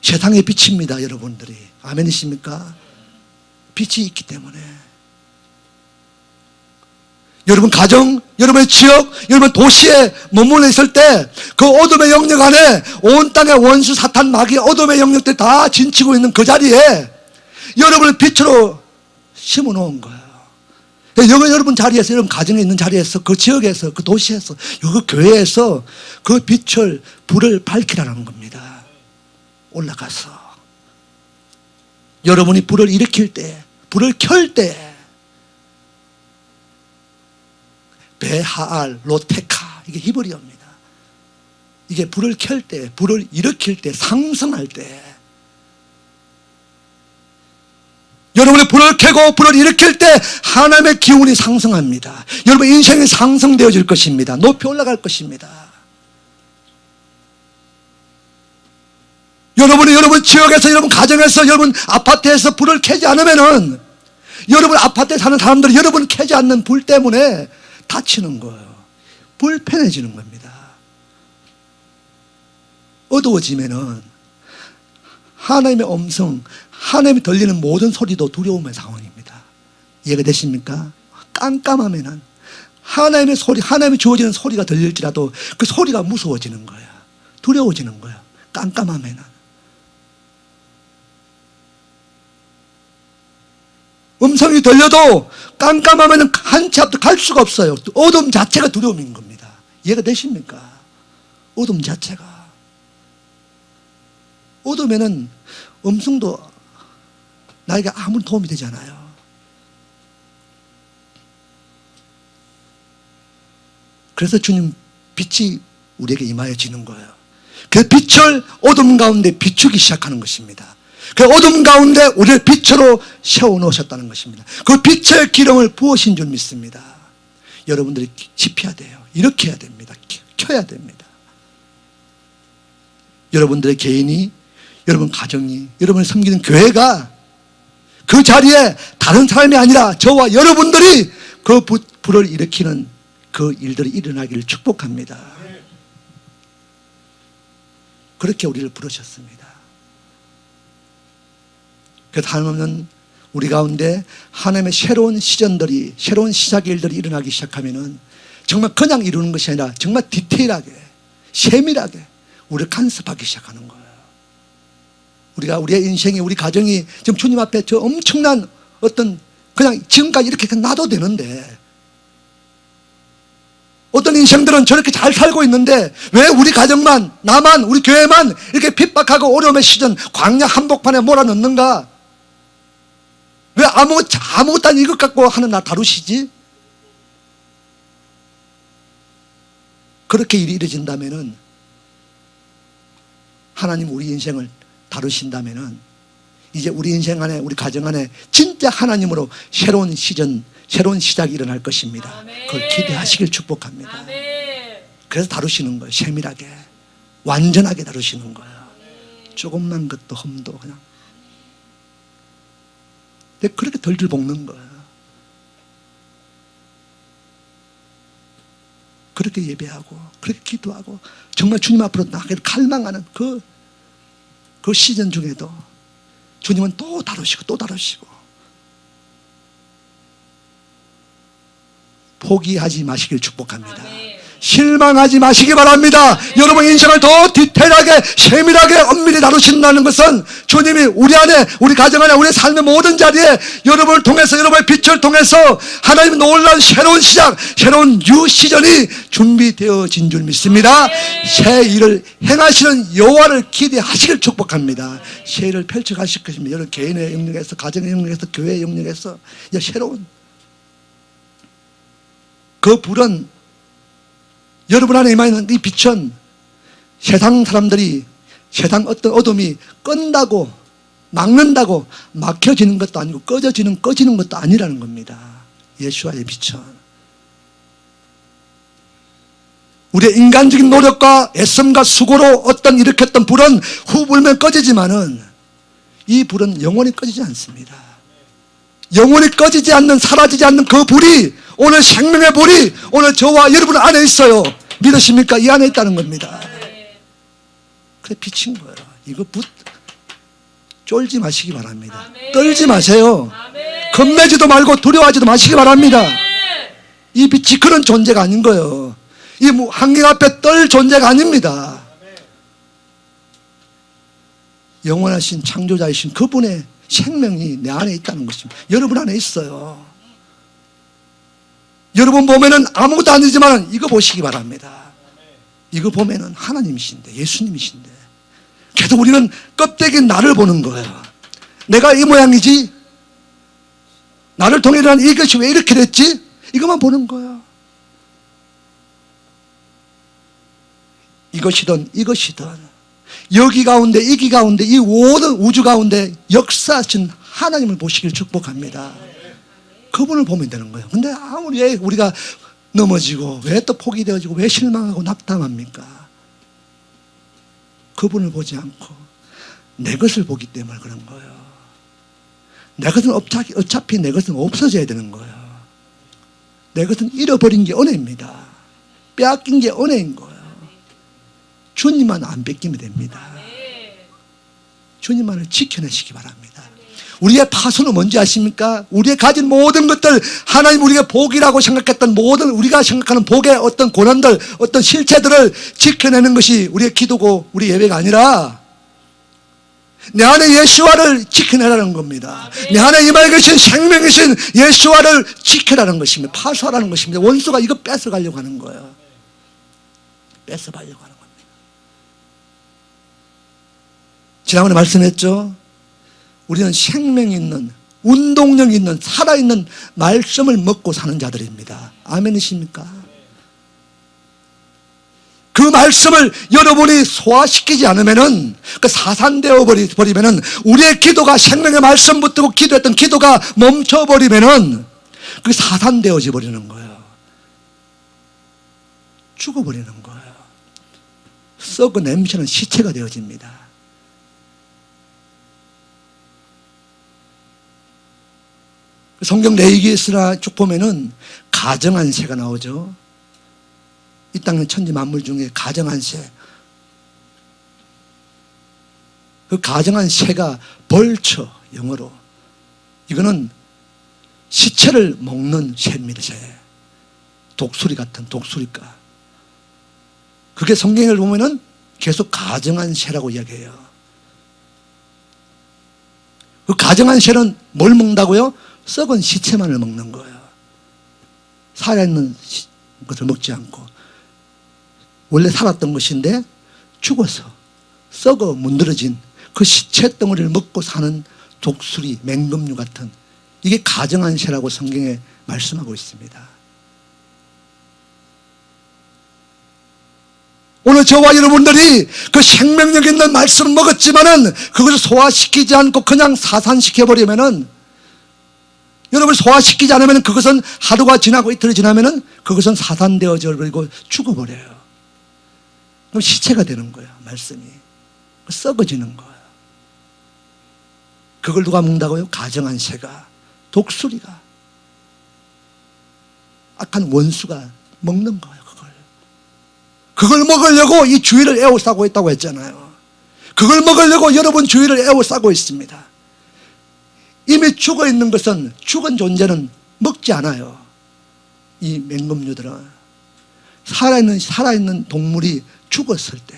세상의 빛입니다, 여러분들이. 아멘이십니까? 빛이 있기 때문에. 여러분 가정, 여러분의 지역, 여러분 도시에 머물러 있을 때 그 어둠의 영역 안에 온 땅의 원수 사탄 마귀 어둠의 영역들이 다 진치고 있는 그 자리에 여러분을 빛으로 심어 놓은 거예요. 여러분 자리에서, 여러분 가정에 있는 자리에서, 그 지역에서, 그 도시에서, 그 교회에서 그 빛을, 불을 밝히라는 겁니다. 올라가서 여러분이 불을 일으킬 때, 불을 켤 때 베하알, 로테카, 이게 히브리어입니다. 이게 불을 켤 때, 불을 일으킬 때, 상승할 때, 여러분의 불을 켜고 불을 일으킬 때 하나님의 기운이 상승합니다. 여러분 인생이 상승되어질 것입니다. 높이 올라갈 것입니다. 여러분이 여러분 지역에서, 여러분 가정에서, 여러분 아파트에서 불을 켜지 않으면은 여러분 아파트에 사는 사람들이 여러분 켜지 않는 불 때문에 다치는 거예요. 불편해지는 겁니다. 어두워지면은 하나님의 음성, 하나님이 들리는 모든 소리도 두려움의 상황입니다. 이해가 되십니까? 깜깜하면은 하나님의 소리, 하나님이 주어지는 소리가 들릴지라도 그 소리가 무서워지는 거야. 두려워지는 거야. 깜깜하면은. 음성이 들려도 깜깜하면은 한치 앞도 갈 수가 없어요. 어둠 자체가 두려움인 겁니다. 이해가 되십니까? 어둠 자체가. 어두면은 음성도 나에게 아무런 도움이 되지 않아요. 그래서 주님 빛이 우리에게 임하여지는 거예요. 그 빛을 어둠 가운데 비추기 시작하는 것입니다. 그 어둠 가운데 우리를 빛으로 세워놓으셨다는 것입니다. 그 빛의 기름을 부으신 줄 믿습니다. 여러분들이 지펴야 돼요. 이렇게 해야 됩니다. 켜야 됩니다. 여러분들의 개인이, 여러분 가정이, 여러분을 섬기는 교회가 그 자리에 다른 사람이 아니라 저와 여러분들이 그 불을 일으키는 그 일들이 일어나기를 축복합니다. 그렇게 우리를 부르셨습니다. 그래서 하나님은 우리 가운데 하나님의 새로운 시전들이, 새로운 시작의 일들이 일어나기 시작하면은 정말 그냥 이루는 것이 아니라 정말 디테일하게, 세밀하게 우리를 간섭하기 시작하는 거예요. 우리가 우리의 인생이, 우리 가정이 지금 주님 앞에 저 엄청난 어떤 그냥 지금까지 이렇게 놔도 되는데 어떤 인생들은 저렇게 잘 살고 있는데 왜 우리 가정만, 나만, 우리 교회만 이렇게 핍박하고 어려움의 시전 광야 한복판에 몰아넣는가? 왜 아무것도 아닌 이것 갖고 하는 나 다루시지? 그렇게 일이 이루어진다면은 하나님 우리 인생을 다루신다면은 이제 우리 인생 안에, 우리 가정 안에 진짜 하나님으로 새로운 시전, 새로운 시작이 일어날 것입니다. 아멘. 그걸 기대하시길 축복합니다. 아멘. 그래서 다루시는 거예요. 세밀하게, 완전하게 다루시는 거예요. 조금만 것도 험도 그냥. 근데 그렇게 덜덜 볶는 거예요. 그렇게 예배하고, 그렇게 기도하고, 정말 주님 앞으로 나가기를 갈망하는 그 시즌 중에도 주님은 또 다루시고 또 다루시고. 포기하지 마시길 축복합니다. 아멘. 실망하지 마시기 바랍니다. 여러분 인생을 더 디테일하게 세밀하게 엄밀히 다루신다는 것은 주님이 우리 안에, 우리 가정 안에, 우리 삶의 모든 자리에 여러분을 통해서, 여러분의 빛을 통해서 하나님의 놀라운 새로운 시작, 새로운 뉴 시즌이 준비되어진 줄 믿습니다. 새 일을 행하시는 여호와를 기대하시길 축복합니다. 새 일을 펼쳐가실 것입니다. 여러분 개인의 영역에서, 가정의 영역에서, 교회의 영역에서 이제 새로운 그 불은, 여러분 안에 임하는 이 빛은 세상 사람들이, 세상 어떤 어둠이 끈다고, 막는다고 막혀지는 것도 아니고 꺼지는 것도 아니라는 겁니다. 예수와의 빛은 우리의 인간적인 노력과 애씀과 수고로 어떤 일으켰던 불은 후 불면 꺼지지만은 이 불은 영원히 꺼지지 않습니다. 영원히 꺼지지 않는, 사라지지 않는 그 불이, 오늘 생명의 불이 오늘 저와 여러분 안에 있어요. 믿으십니까? 이 안에 있다는 겁니다. 그래 비친 거예요. 이거 붙 쫄지 마시기 바랍니다. 떨지 마세요. 겁내지도 말고 두려워하지도 마시기 바랍니다. 이 빛이 그런 존재가 아닌 거예요. 이 환경 앞에 떨 존재가 아닙니다. 영원하신 창조자이신 그분의 생명이 내 안에 있다는 것입니다. 여러분 안에 있어요. 여러분 보면은 아무것도 아니지만 이거 보시기 바랍니다. 이거 보면은 하나님이신데, 예수님이신데, 계속 우리는 껍데기 나를 보는 거예요. 내가 이 모양이지, 나를 통해 일어난 이것이 왜 이렇게 됐지, 이것만 보는 거예요. 이것이든 이것이든 여기 가운데, 이기 가운데, 이 모든 우주 가운데 역사하신 하나님을 보시길 축복합니다. 그분을 보면 되는 거예요. 근데 아무리 왜 우리가 넘어지고, 왜 또 포기되어지고, 왜 실망하고 낙담합니까? 그분을 보지 않고 내 것을 보기 때문에 그런 거예요. 내 것은 어차피 내 것은 없어져야 되는 거예요. 내 것은 잃어버린 게 은혜입니다. 빼앗긴 게 은혜인 거예요. 주님만 안 뺏기면 됩니다. 주님만을 지켜내시기 바랍니다. 우리의 파수는 뭔지 아십니까? 우리의 가진 모든 것들, 하나님 우리가 복이라고 생각했던 모든, 우리가 생각하는 복의 어떤 고난들, 어떤 실체들을 지켜내는 것이 우리의 기도고 우리 예배가 아니라 내 안에 예수와를 지켜내라는 겁니다. 내 안에 임하여 계신 생명이신 예수와를 지켜라는 것입니다. 파수하라는 것입니다. 원수가 이거 뺏어가려고 하는 거예요. 뺏어가려고 하는 겁니다. 지난번에 말씀했죠. 우리는 생명 있는, 운동력 있는, 살아있는 말씀을 먹고 사는 자들입니다. 아멘이십니까? 그 말씀을 여러분이 소화시키지 않으면은, 그 사산되어 버리면은, 우리의 기도가, 생명의 말씀 붙들고 기도했던 기도가 멈춰버리면은 그게 사산되어져 버리는 거예요. 죽어버리는 거예요. 썩은 냄새는 시체가 되어집니다. 성경 레위기에서나 쭉 보면은 가정한 새가 나오죠. 이 땅의 천지 만물 중에 가정한 새. 그 가정한 새가 벌처, 영어로. 이거는 시체를 먹는 새입니다, 새. 독수리 같은 독수리가. 그게 성경을 보면은 계속 가정한 새라고 이야기해요. 그 가정한 새는 뭘 먹는다고요? 썩은 시체만을 먹는 거예요. 살아있는 것을 먹지 않고, 원래 살았던 것인데 죽어서 썩어 문드러진 그 시체 덩어리를 먹고 사는 독수리, 맹금류 같은, 이게 가정한 새라고 성경에 말씀하고 있습니다. 오늘 저와 여러분들이 그 생명력 있는 말씀을 먹었지만은 그것을 소화시키지 않고 그냥 사산시켜버리면은, 여러분 소화시키지 않으면 그것은 하루가 지나고 이틀이 지나면은 그것은 사산되어져 버리고 죽어버려요. 그럼 시체가 되는 거예요. 말씀이 썩어지는 거예요. 그걸 누가 먹는다고요? 가정한 새가, 독수리가, 악한 원수가 먹는 거예요. 그걸 먹으려고 이 주위를 에워싸고 있다고 했잖아요. 그걸 먹으려고 여러분 주위를 에워싸고 있습니다. 이미 죽어있는 것은, 죽은 존재는 먹지 않아요. 이 맹금류들은 살아있는 동물이 죽었을 때,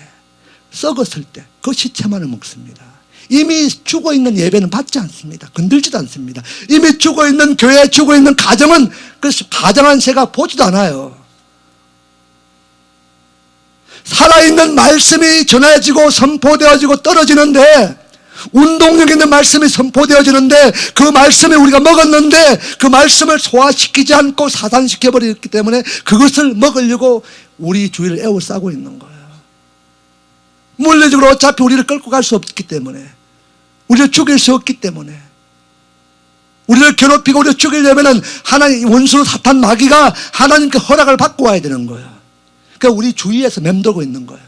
썩었을 때 그 시체만을 먹습니다. 이미 죽어있는 예배는 받지 않습니다. 건들지도 않습니다. 이미 죽어있는 교회, 죽어있는 가정은 그래서 가정한 새가 보지도 않아요. 살아있는 말씀이 전해지고 선포되어지고 떨어지는데, 운동력 있는 말씀이 선포되어지는데, 그 말씀을 우리가 먹었는데 그 말씀을 소화시키지 않고 사산시켜버렸기 때문에 그것을 먹으려고 우리 주위를 에워싸고 있는 거예요. 물리적으로 어차피 우리를 끌고 갈 수 없기 때문에, 우리를 죽일 수 없기 때문에, 우리를 괴롭히고 우리를 죽이려면 하나님, 원수 사탄 마귀가 하나님께 허락을 받고 와야 되는 거예요. 그러니까 우리 주위에서 맴돌고 있는 거예요.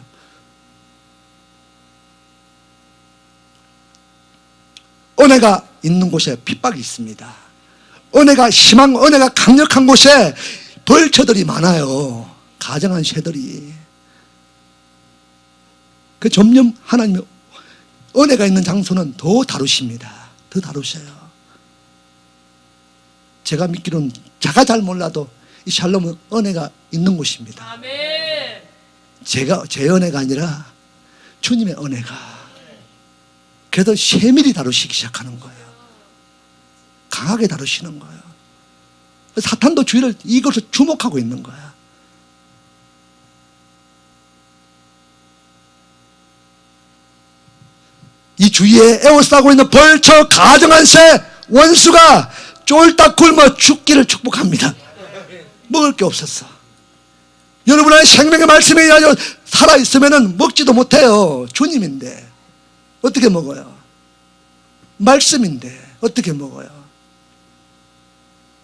은혜가 있는 곳에 핍박이 있습니다. 은혜가 심한, 은혜가 강력한 곳에 벌처들이 많아요. 가정한 새들이. 그 점점 하나님의 은혜가 있는 장소는 더 다루십니다. 더 다루셔요. 제가 믿기로는 제가 잘 몰라도 이 샬롬은 은혜가 있는 곳입니다. 아멘. 제 은혜가 아니라 주님의 은혜가. 그래도 세밀히 다루시기 시작하는 거예요. 강하게 다루시는 거예요. 사탄도 주위를 이것을 주목하고 있는 거야. 이 주위에 에워싸고 있는 벌처, 가정한 새, 원수가 쫄딱 굶어 죽기를 축복합니다. 먹을 게 없었어. 여러분의 생명의 말씀이 아주 살아있으면 먹지도 못해요. 주님인데 어떻게 먹어요? 말씀인데 어떻게 먹어요?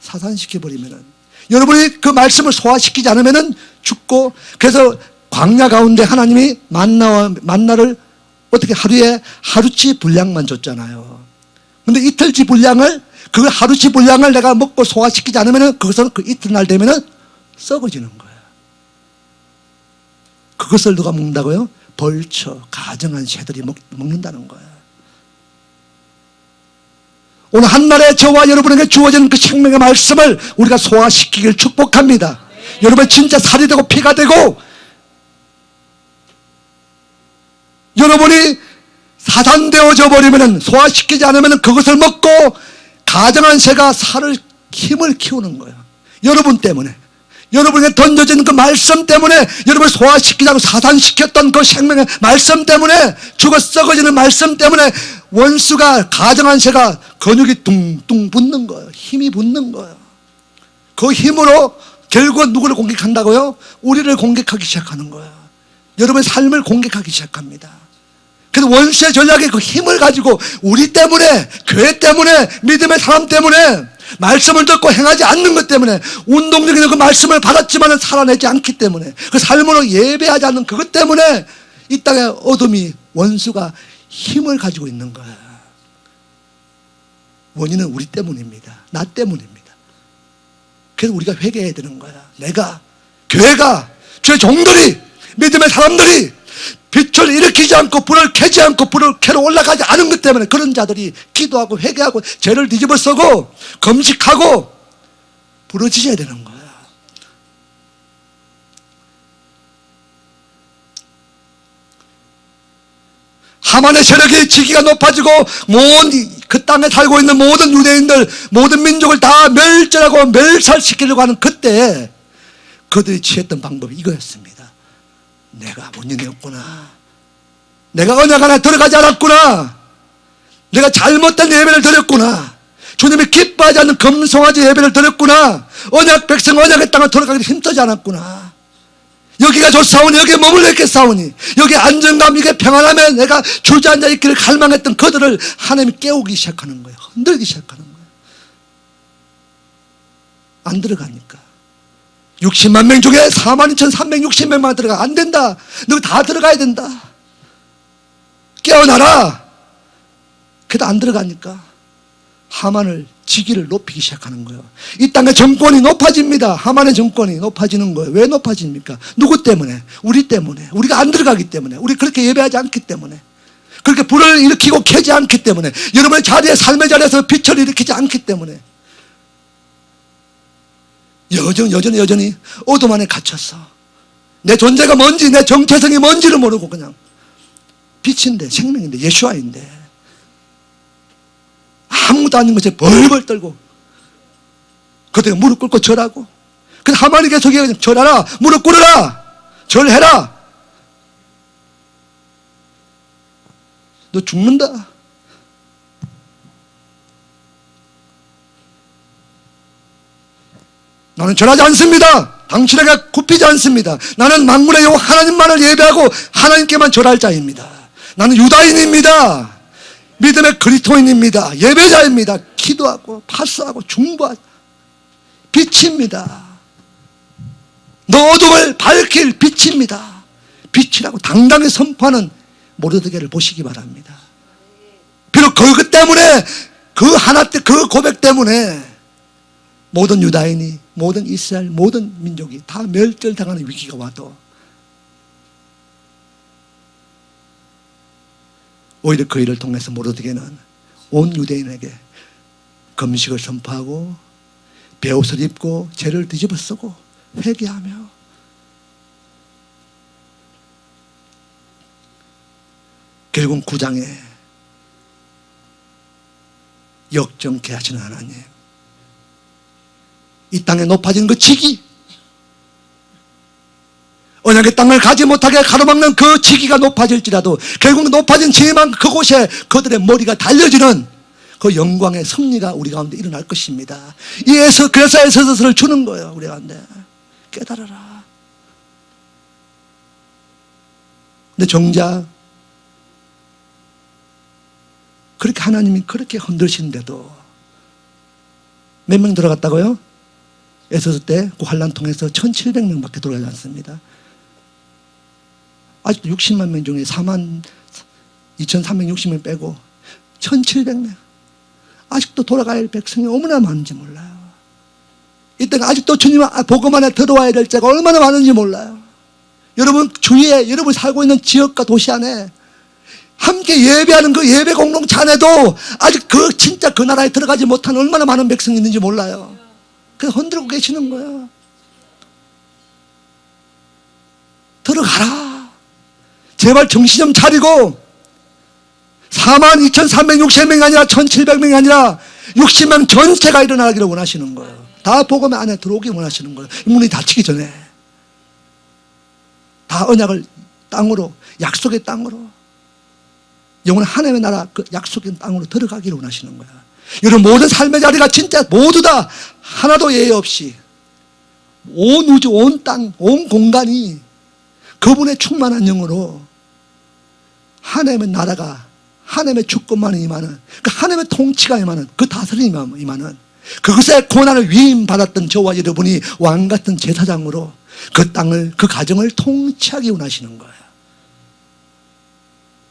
사산시켜버리면, 여러분이 그 말씀을 소화시키지 않으면 죽고, 그래서 광야 가운데 하나님이 만나를 어떻게 하루치 분량만 줬잖아요. 근데 이틀치 분량을, 그 하루치 분량을 내가 먹고 소화시키지 않으면 그것은 그 이튿날 되면 썩어지는 거예요. 그것을 누가 먹는다고요? 벌처, 가정한 새들이 먹는다는 거예요. 오늘 한날에 저와 여러분에게 주어진 그 생명의 말씀을 우리가 소화시키길 축복합니다. 네. 여러분 진짜 살이 되고 피가 되고, 여러분이 사단되어져 버리면, 소화시키지 않으면 그것을 먹고 가정한 새가 힘을 키우는 거예요. 여러분 때문에, 여러분에게 던져진 그 말씀 때문에, 여러분을 소화시키자고 사단시켰던 그 생명의 말씀 때문에, 죽어 썩어지는 말씀 때문에 원수가, 가정한 새가 근육이 둥둥 붙는 거예요. 힘이 붙는 거예요. 그 힘으로 결국은 누구를 공격한다고요? 우리를 공격하기 시작하는 거예요. 여러분의 삶을 공격하기 시작합니다. 그래서 원수의 전략의 그 힘을 가지고 우리 때문에, 교회 때문에, 믿음의 사람 때문에, 말씀을 듣고 행하지 않는 것 때문에, 운동적인 그 말씀을 받았지만 살아내지 않기 때문에, 그 삶으로 예배하지 않는 그것 때문에 이 땅의 어둠이, 원수가 힘을 가지고 있는 거예요. 원인은 우리 때문입니다. 나 때문입니다. 그래서 우리가 회개해야 되는 거야. 내가, 교회가, 주의 종들이, 믿음의 사람들이 빛을 일으키지 않고 불을 켜지 않고 불을 켜러 올라가지 않은 것 때문에 그런 자들이 기도하고 회개하고 죄를 뒤집어 쓰고 금식하고 부러지셔야 되는 거야. 하만의 세력이 지기가 높아지고 그 땅에 살고 있는 모든 유대인들, 모든 민족을 다 멸절하고 멸살시키려고 하는 그때 그들이 취했던 방법이 이거였습니다. 내가 원인이었구나. 내가 언약 안에 들어가지 않았구나. 내가 잘못된 예배를 드렸구나. 주님이 기뻐하지 않는 금송아지 예배를 드렸구나. 언약 백성, 언약의 땅에 들어가기 힘쓰지 않았구나. 여기가 좋사오니, 여기에 머물러 있겠사오니, 여기에 안정감, 이게 평안하면 내가 주저앉아 있기를 갈망했던 그들을 하나님이 깨우기 시작하는 거예요. 흔들기 시작하는 거예요. 안 들어가니까. 60만 명 중에 42,360명만 들어가. 안 된다. 너 다 들어가야 된다. 깨어나라. 그래도 안 들어가니까 하만을, 직위를 높이기 시작하는 거예요. 이 땅의 정권이 높아집니다. 하만의 정권이 높아지는 거예요. 왜 높아집니까? 누구 때문에? 우리 때문에. 우리가 안 들어가기 때문에. 우리 그렇게 예배하지 않기 때문에. 그렇게 불을 일으키고 켜지 않기 때문에. 여러분의 자리에, 삶의 자리에서 빛을 일으키지 않기 때문에. 여전히 어둠 안에 갇혔어. 내 존재가 뭔지, 내 정체성이 뭔지를 모르고 그냥 빛인데, 생명인데, 예수아인데 아무것도 아닌 것에 벌벌 떨고 그때 무릎 꿇고 절하고, 근데 하만이 계속 그냥 절하라, 무릎 꿇어라, 절해라. 너 죽는다. 나는 절하지 않습니다. 당신에게 굽히지 않습니다. 나는 만군의 여호와 하나님만을 예배하고 하나님께만 절할 자입니다. 나는 유다인입니다. 믿음의 그리스도인입니다. 예배자입니다. 기도하고 파수하고 중보하고 빛입니다. 너 어둠을 밝힐 빛입니다. 빛이라고 당당히 선포하는 모르드게를 보시기 바랍니다. 비록 그것 때문에, 그 하나 때 그 고백 때문에 모든 유다인이, 모든 이스라엘, 모든 민족이 다 멸절당하는 위기가 와도 오히려 그 일을 통해서 모르드게는 온 유대인에게 금식을 선포하고 베옷을 입고 죄를 뒤집어 쓰고 회개하며 결국 9장에 역정케 하시는 하나님, 이 땅에 높아진 그 직이, 언약의 땅을 가지 못하게 가로막는 그 직위가 높아질지라도 결국 높아진 지만 그곳에 그들의 머리가 달려지는 그 영광의 승리가 우리 가운데 일어날 것입니다. 그래서 에서서를 주는 거예요. 우리 가운데 깨달아라. 근데 정작 그렇게 하나님이 그렇게 흔들시는데도 몇 명 들어갔다고요? 에서서 때 그 환란 통해서 1700명밖에 들어가지 않습니다. 아직도 60만 명 중에 42,360명 빼고 1700명, 아직도 돌아가야 할 백성이 얼마나 많은지 몰라요. 이때가 아직도 주님 복음 안에 들어와야 될 자가 얼마나 많은지 몰라요. 여러분 주위에, 여러분 살고 있는 지역과 도시 안에 함께 예배하는 그 예배 공동체 안에도 아직 그 진짜 그 나라에 들어가지 못한 얼마나 많은 백성이 있는지 몰라요. 그래서 흔들고 계시는 거예요. 들어가라. 제발 정신 좀 차리고 42,360명이 아니라 1,700명이 아니라 60명 전체가 일어나기를 원하시는 거예요. 다 복음 안에 들어오기 원하시는 거예요. 문이 닫히기 전에 다 언약을 땅으로, 약속의 땅으로, 영원한 하나님의 나라 그 약속의 땅으로 들어가기를 원하시는 거예요. 여러분 모든 삶의 자리가 진짜 모두 다 하나도 예외 없이 온 우주, 온 땅, 온 공간이 그분의 충만한 영으로 하나님의 나라가, 하나님의 주권만이 임하는, 그 하나님의 통치가 임하는, 그 다스림이 임하는, 그것에 고난을 위임받았던 저와 여러분이 왕같은 제사장으로 그 땅을, 그 가정을 통치하기 원하시는 거예요.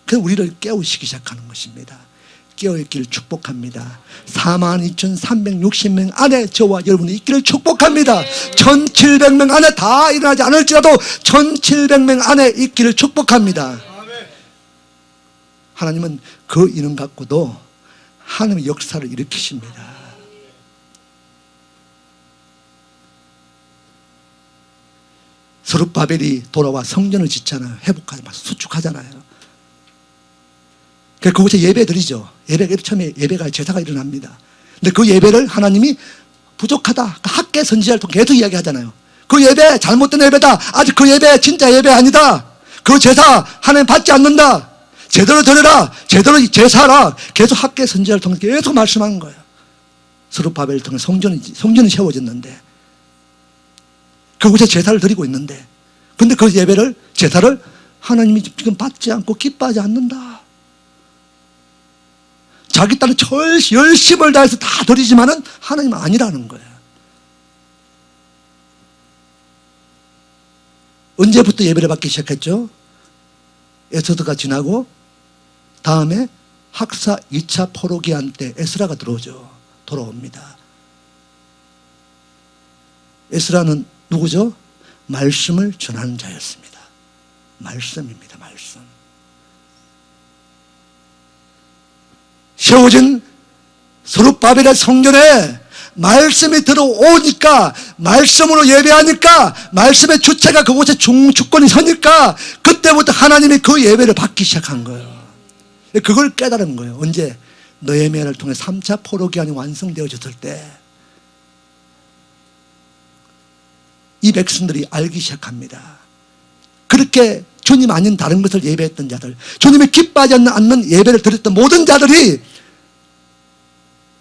그래서 우리를 깨우시기 시작하는 것입니다. 깨어있기를 축복합니다. 42,360명 안에 저와 여러분이 있기를 축복합니다. 1,700명 안에 다 일어나지 않을지라도 1,700명 안에 있기를 축복합니다. 하나님은 그 이름 갖고도 하나님의 역사를 일으키십니다. 스룹바벨이 돌아와 성전을 짓잖아요. 회복하잖아요. 수축하잖아요. 그곳에 예배 드리죠. 처음에 예배가, 제사가 일어납니다. 근데 그 예배를 하나님이 부족하다, 학계 선지자를 통해 계속 이야기하잖아요. 그 예배 잘못된 예배다. 아직 그 예배 진짜 예배 아니다. 그 제사 하나님 받지 않는다. 제대로 드려라, 제대로 제사하라. 계속 학계 선지자를 통해 계속 말씀하는 거예요. 스룹바벨을 통해 성전이 세워졌는데 그곳에 제사를 드리고 있는데, 근데 그 예배를, 제사를 하나님이 지금 받지 않고 기뻐하지 않는다. 자기 딸은 열심을 다해서 다 드리지만은 하나님은 아니라는 거예요. 언제부터 예배를 받기 시작했죠? 에스더가 지나고 다음에 학사 2차 포로기한 때 에스라가 돌아옵니다. 에스라는 누구죠? 말씀을 전하는 자였습니다. 말씀입니다. 말씀. 세워진 스룹바벨의 성전에 말씀이 들어오니까, 말씀으로 예배하니까, 말씀의 주체가 그곳에 주권이 서니까 그때부터 하나님이 그 예배를 받기 시작한 거예요. 그걸 깨달은 거예요. 언제? 느헤미야를 통해 3차 포로기한이 완성되어졌을 때 이 백성들이 알기 시작합니다. 그렇게 주님 아닌 다른 것을 예배했던 자들, 주님이 기뻐하지 않는 예배를 드렸던 모든 자들이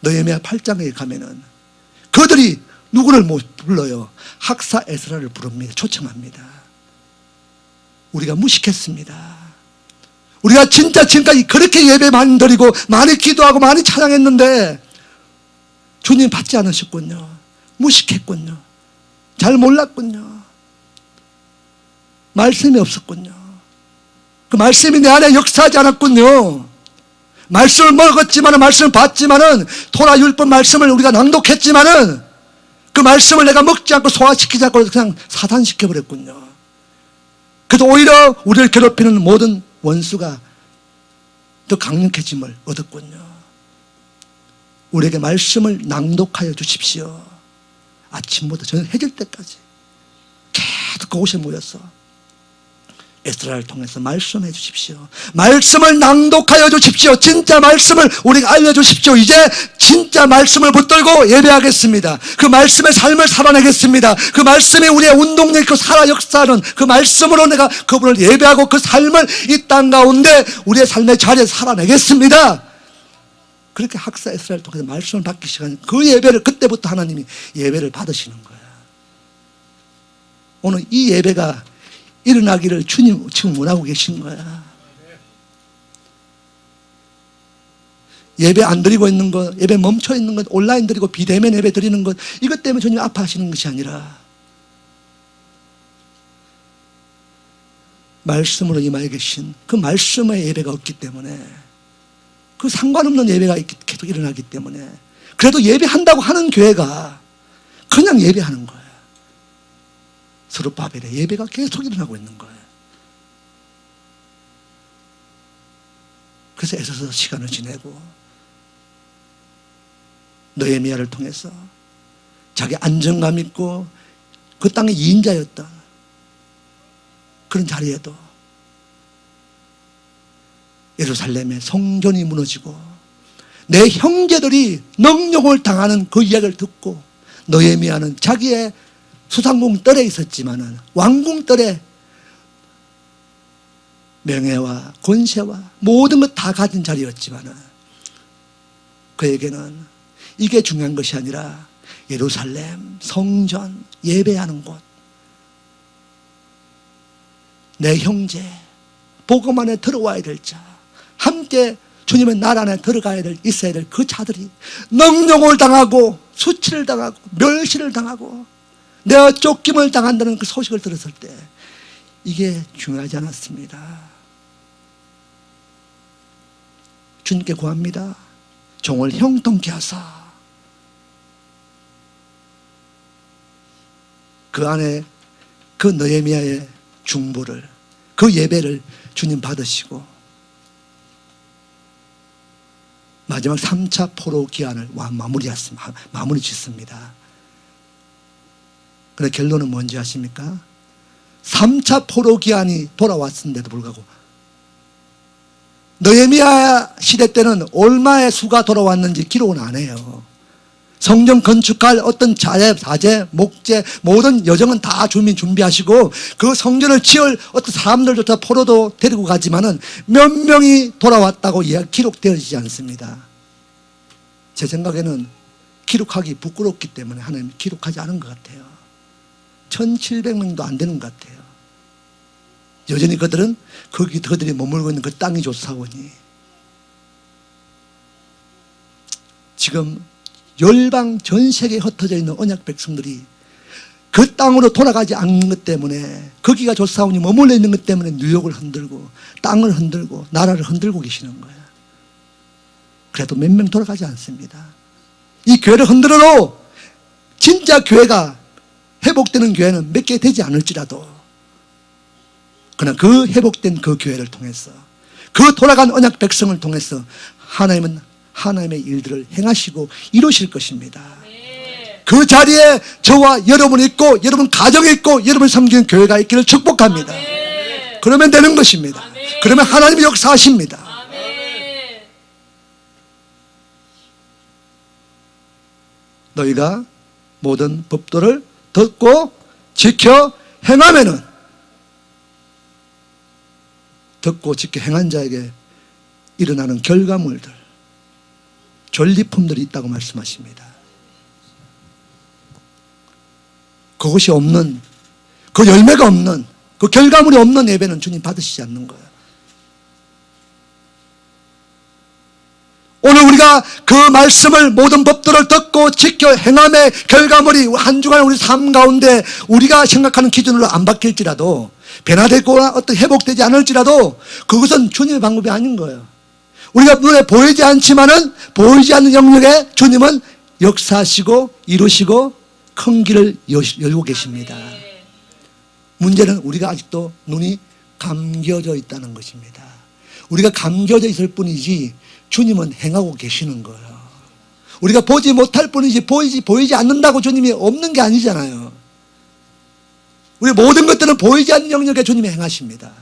느헤미야 8장에 가면은 그들이 누구를 못 불러요? 학사 에스라를 부릅니다. 초청합니다. 우리가 무식했습니다. 우리가 진짜 지금까지 그렇게 예배 많이 드리고 많이 기도하고 많이 찬양했는데 주님 받지 않으셨군요. 무식했군요. 잘 몰랐군요. 말씀이 없었군요. 그 말씀이 내 안에 역사하지 않았군요. 말씀을 먹었지만은, 말씀을 봤지만은, 토라 율법 말씀을 우리가 낭독했지만은 그 말씀을 내가 먹지 않고 소화시키지 않고 그냥 사단시켜버렸군요. 그래서 오히려 우리를 괴롭히는 모든 원수가 더 강력해짐을 얻었군요. 우리에게 말씀을 낭독하여 주십시오. 아침부터 저녁 해질 때까지 계속 그곳에 모여서 에스라를 통해서 말씀해 주십시오. 말씀을 낭독하여 주십시오. 진짜 말씀을 우리가 알려주십시오. 이제 진짜 말씀을 붙들고 예배하겠습니다. 그 말씀의 삶을 살아내겠습니다. 그 말씀이 우리의 운동력 있고 살아 역사하는 그 말씀으로 내가 그분을 예배하고 그 삶을 이 땅 가운데 우리의 삶의 자리에서 살아내겠습니다. 그렇게 학사 에스라를 통해서 말씀을 받기 시작하는 그 예배를, 그때부터 하나님이 예배를 받으시는 거예요. 오늘 이 예배가 일어나기를 주님 지금 원하고 계신 거야. 예배 안 드리고 있는 것, 예배 멈춰 있는 것, 온라인 드리고 비대면 예배 드리는 것, 이것 때문에 주님 아파하시는 것이 아니라 말씀으로 임하여 계신 그 말씀의 예배가 없기 때문에, 그 상관없는 예배가 계속 일어나기 때문에, 그래도 예배한다고 하는 교회가 그냥 예배하는 거예요. 스룹바벨의 예배가 계속 일어나고 있는 거예요. 그래서 애써서 시간을 지내고 느헤미야를 통해서 자기 안정감 있고 그 땅의 2인자였던 그런 자리에도 예루살렘의 성전이 무너지고 내 형제들이 능욕을 당하는 그 이야기를 듣고 느헤미야는 자기의 수상궁 뜰에 있었지만은 왕궁 뜰에 명예와 권세와 모든 것 다 가진 자리였지만은 그에게는 이게 중요한 것이 아니라 예루살렘 성전 예배하는 곳, 내 형제 복음 안에 들어와야 될 자, 함께 주님의 나라 안에 들어가야 될, 있어야 될 그 자들이 능욕을 당하고 수치를 당하고 멸시를 당하고 내가 쫓김을 당한다는 그 소식을 들었을 때 이게 중요하지 않았습니다. 주님께 구합니다. 종을 형통케 하사 그 안에 그 느헤미야의 중보를, 그 예배를 주님 받으시고 마지막 3차 포로 기한을 마무리 짓습니다. 그런데 결론은 뭔지 아십니까? 3차 포로 기한이 돌아왔는데도 불구하고 느헤미야 시대 때는 얼마의 수가 돌아왔는지 기록은 안 해요. 성전 건축할 어떤 자재, 목재, 모든 여정은 다 주민 준비하시고 그 성전을 지을 어떤 사람들조차 포로도 데리고 가지만은 몇 명이 돌아왔다고 기록되어지지 않습니다. 제 생각에는 기록하기 부끄럽기 때문에 하나님이 기록하지 않은 것 같아요. 1700명도 안 되는 것 같아요. 여전히 그들은 그들이 머물고 있는 그 땅이 좋사오니 지금 열방 전 세계에 흩어져 있는 언약 백성들이 그 땅으로 돌아가지 않는 것 때문에, 거기가 좋사오니 머물러 있는 것 때문에 뉴욕을 흔들고 땅을 흔들고 나라를 흔들고 계시는 거예요. 그래도 몇 명 돌아가지 않습니다. 이 교회를 흔들어도 진짜 교회가 회복되는 교회는 몇 개 되지 않을지라도, 그러나 그 회복된 그 교회를 통해서, 그 돌아간 언약 백성을 통해서 하나님은 하나님의 일들을 행하시고 이루실 것입니다. 그 자리에 저와 여러분이 있고 여러분 가정이 있고 여러분 섬기는 교회가 있기를 축복합니다. 아멘. 그러면 되는 것입니다. 아멘. 그러면 하나님이 역사하십니다. 아멘. 너희가 모든 법도를 듣고 지켜 행하면은 듣고 지켜 행한 자에게 일어나는 결과물들, 전리품들이 있다고 말씀하십니다. 그것이 없는, 그 열매가 없는, 그 결과물이 없는 예배는 주님 받으시지 않는 거예요. 오늘 우리가 그 말씀을 모든 법들을 듣고 지켜 행함의 결과물이 한 주간 우리 삶 가운데 우리가 생각하는 기준으로 안 바뀔지라도 변화되거나 어떤 회복되지 않을지라도 그것은 주님의 방법이 아닌 거예요. 우리가 눈에 보이지 않지만은 보이지 않는 영역에 주님은 역사하시고 이루시고 큰 길을 열고 계십니다. 문제는 우리가 아직도 눈이 감겨져 있다는 것입니다. 우리가 감겨져 있을 뿐이지 주님은 행하고 계시는 거예요. 우리가 보지 못할 뿐이지 보이지 않는다고 주님이 없는 게 아니잖아요. 우리 모든 것들은 보이지 않는 영역에 주님이 행하십니다.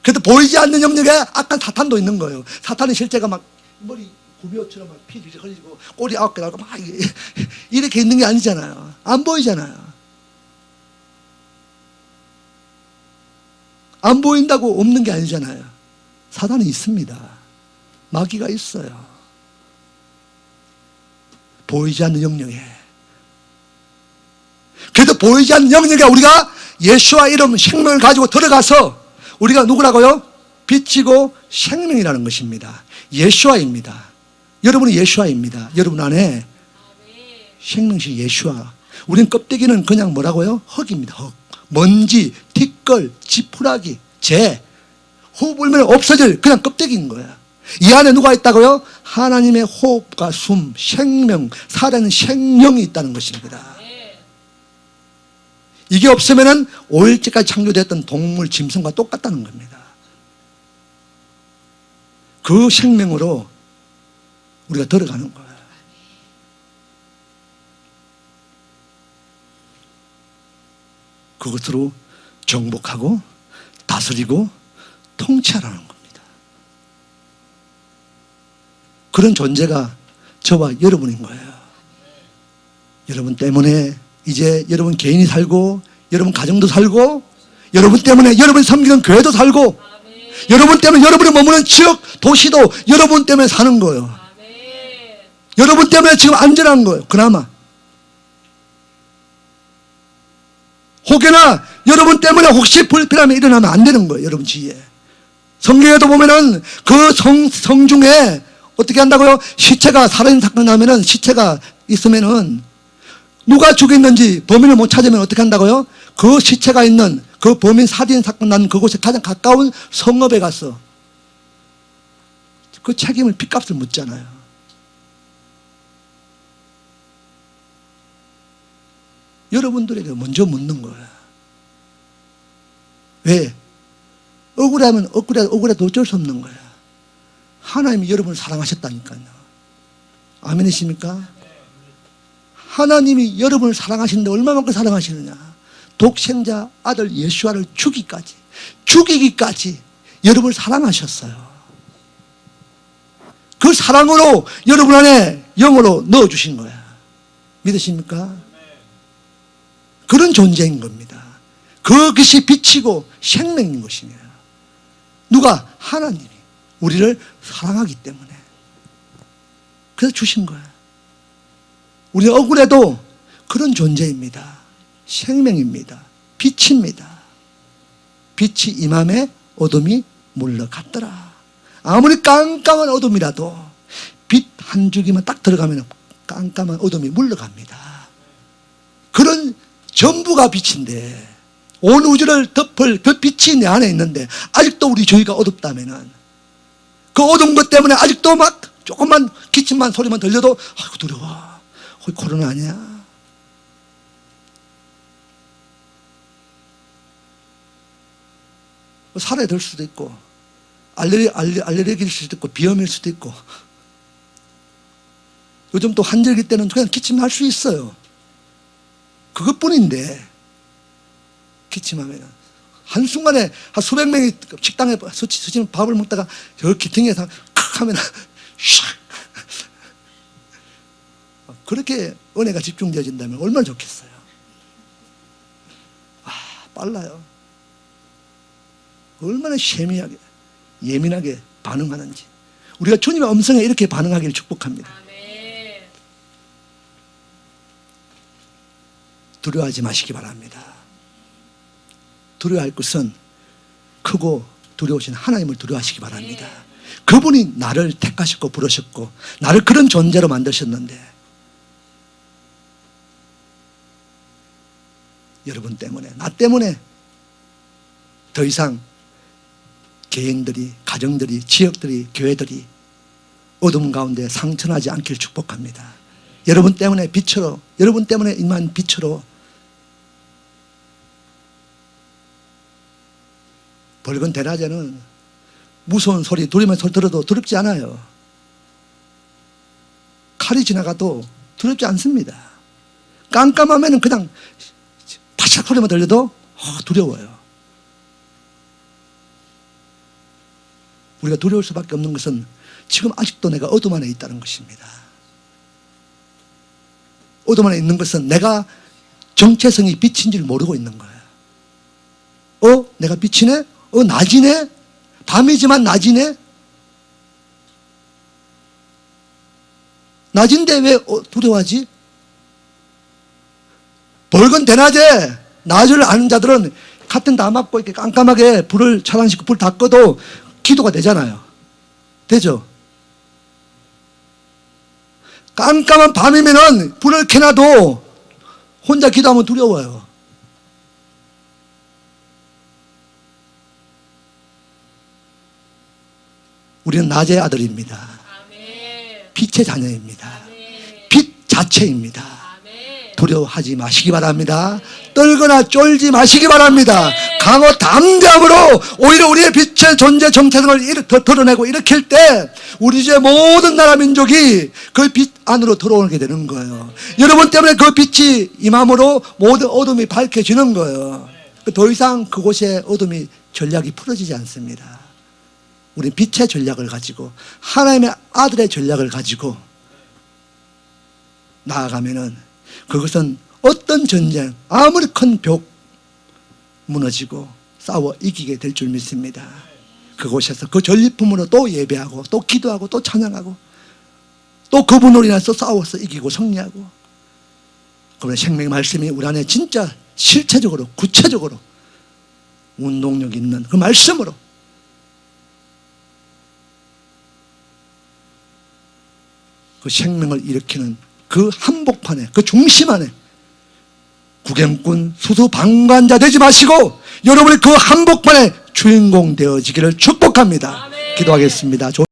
그래도 보이지 않는 영역에 악한 사탄도 있는 거예요. 사탄의 실제가 막 머리 구비옷처럼 막 피 흘리고 꼬리 9개 나고 막 이렇게 있는 게 아니잖아요. 안 보이잖아요. 안 보인다고 없는 게 아니잖아요. 사탄은 있습니다. 마귀가 있어요. 보이지 않는 영역에. 그래도 보이지 않는 영역에 우리가 예수와 이름 생명을 가지고 들어가서 우리가 누구라고요? 빛이고 생명이라는 것입니다. 예수와입니다. 여러분은 예수와입니다. 여러분 안에 생명신 예수와. 우린 껍데기는 그냥 뭐라고요? 흙입니다. 흙. 먼지, 티끌, 지푸라기, 재. 호흡 불면 없어질 그냥 껍데기인 거야. 이 안에 누가 있다고요? 하나님의 호흡과 숨, 생명, 살아있는 생명이 있다는 것입니다. 이게 없으면은 5일째까지 창조됐던 동물, 짐승과 똑같다는 겁니다. 그 생명으로 우리가 들어가는 거예요. 그것으로 정복하고 다스리고 통치하라는 겁니다. 그런 존재가 저와 여러분인 거예요. 여러분 때문에 이제 여러분 개인이 살고 여러분 가정도 살고 여러분 때문에 여러분 섬기는 교회도 살고 여러분 때문에 여러분이 머무는 지역 도시도 여러분 때문에 사는 거예요. 여러분 때문에 지금 안전한 거예요. 그나마 혹여나 여러분 때문에 혹시 불편함이 일어나면 안 되는 거예요. 여러분 주위에 성경에도 보면은 그 성 중에 어떻게 한다고요? 시체가 살아있는 사건 나면은 시체가 있으면은 누가 죽였는지 범인을 못 찾으면 어떻게 한다고요? 그 시체가 있는 그 범인 살인 사건 난 그곳에 가장 가까운 성읍에 가서 그 책임을 핏값을 묻잖아요. 여러분들에게 먼저 묻는 거야. 왜? 억울하면 억울해도 어쩔 수 없는 거야. 하나님이 여러분을 사랑하셨다니까요. 아멘이십니까? 하나님이 여러분을 사랑하시는데 얼마만큼 사랑하시느냐. 독생자 아들 예수와를 죽이기까지 여러분을 사랑하셨어요. 그 사랑으로 여러분 안에 영으로 넣어주신 거야. 믿으십니까? 그런 존재인 겁니다. 그것이 빛이고 생명인 것이에요. 누가? 하나님이 우리를 사랑하기 때문에 그래서 주신 거예요. 우리는 억울해도 그런 존재입니다. 생명입니다. 빛입니다. 빛이 임함에 어둠이 물러갔더라. 아무리 깜깜한 어둠이라도 빛 한 줄기만 딱 들어가면 깜깜한 어둠이 물러갑니다. 그런 전부가 빛인데 온 우주를 덮을 그 빛이 내 안에 있는데 아직도 우리 주위가 어둡다면은 그 어두운 것 때문에 아직도 막 조금만 기침만 소리만 들려도 아이고 두려워. 거기 코로나 아니야? 살아야 될 수도 있고 알레르기일 수도 있고 비염일 수도 있고 요즘 또 환절기 때는 그냥 기침할 수 있어요. 그것뿐인데 기침하면 한순간에 한 수백 명이 식당에 스치면 밥을 먹다가 저 기팅에서 칵 하면 샥 그렇게 은혜가 집중되어진다면 얼마나 좋겠어요. 빨라요. 얼마나 예민하게 반응하는지. 우리가 주님의 음성에 이렇게 반응하기를 축복합니다. 아멘. 두려워하지 마시기 바랍니다. 두려워할 것은 크고 두려우신 하나님을 두려워하시기 바랍니다. 그분이 나를 택하셨고 부르셨고 나를 그런 존재로 만드셨는데 여러분 때문에, 나 때문에 더 이상 개인들이, 가정들이, 지역들이, 교회들이 어둠 가운데 상처나지 않길 축복합니다. 여러분 때문에 빛으로, 여러분 때문에 임한 빛으로 벌건 대낮에는 무서운 소리, 두려움의 소리 들어도 두렵지 않아요. 칼이 지나가도 두렵지 않습니다. 깜깜하면 그냥 바삭 소리만 들려도 두려워요. 우리가 두려울 수밖에 없는 것은 지금 아직도 내가 어둠 안에 있다는 것입니다. 어둠 안에 있는 것은 내가 정체성이 빛인 줄 모르고 있는 거예요. 내가 빛이네? 낮이네? 밤이지만 낮이네? 낮인데 왜 두려워하지? 벌건 대낮에 낮을 아는 자들은 같은 다 맞고 이렇게 깜깜하게 불을 차단시키고 불 다 꺼도 기도가 되잖아요. 되죠? 깜깜한 밤이면은 불을 켜놔도 혼자 기도하면 두려워요. 우리는 낮의 아들입니다. 아멘. 빛의 자녀입니다. 아멘. 빛 자체입니다. 아멘. 두려워하지 마시기 바랍니다. 떨거나 쫄지 마시기 바랍니다. 강호 담대함으로 오히려 우리의 빛의 존재 정체성을 더 드러내고 일으킬 때 우리 주의 모든 나라 민족이 그 빛 안으로 들어오게 되는 거예요. 여러분 때문에 그 빛이 임함으로 모든 어둠이 밝혀지는 거예요. 더 이상 그곳에 어둠이 전략이 풀어지지 않습니다. 우리 빛의 전략을 가지고 하나님의 아들의 전략을 가지고 나아가면은 그것은 어떤 전쟁, 아무리 큰 벽 무너지고 싸워 이기게 될 줄 믿습니다. 그곳에서 그 전리품으로 또 예배하고 또 기도하고 또 찬양하고 또 그분으로 인해서 싸워서 이기고 승리하고 그분의 생명의 말씀이 우리 안에 진짜 실체적으로 구체적으로 운동력 있는 그 말씀으로 그 생명을 일으키는 그 한복판에 그 중심 안에 구경꾼 수수방관자 되지 마시고 여러분이 그 한복판에 주인공 되어지기를 축복합니다. 아멘. 기도하겠습니다.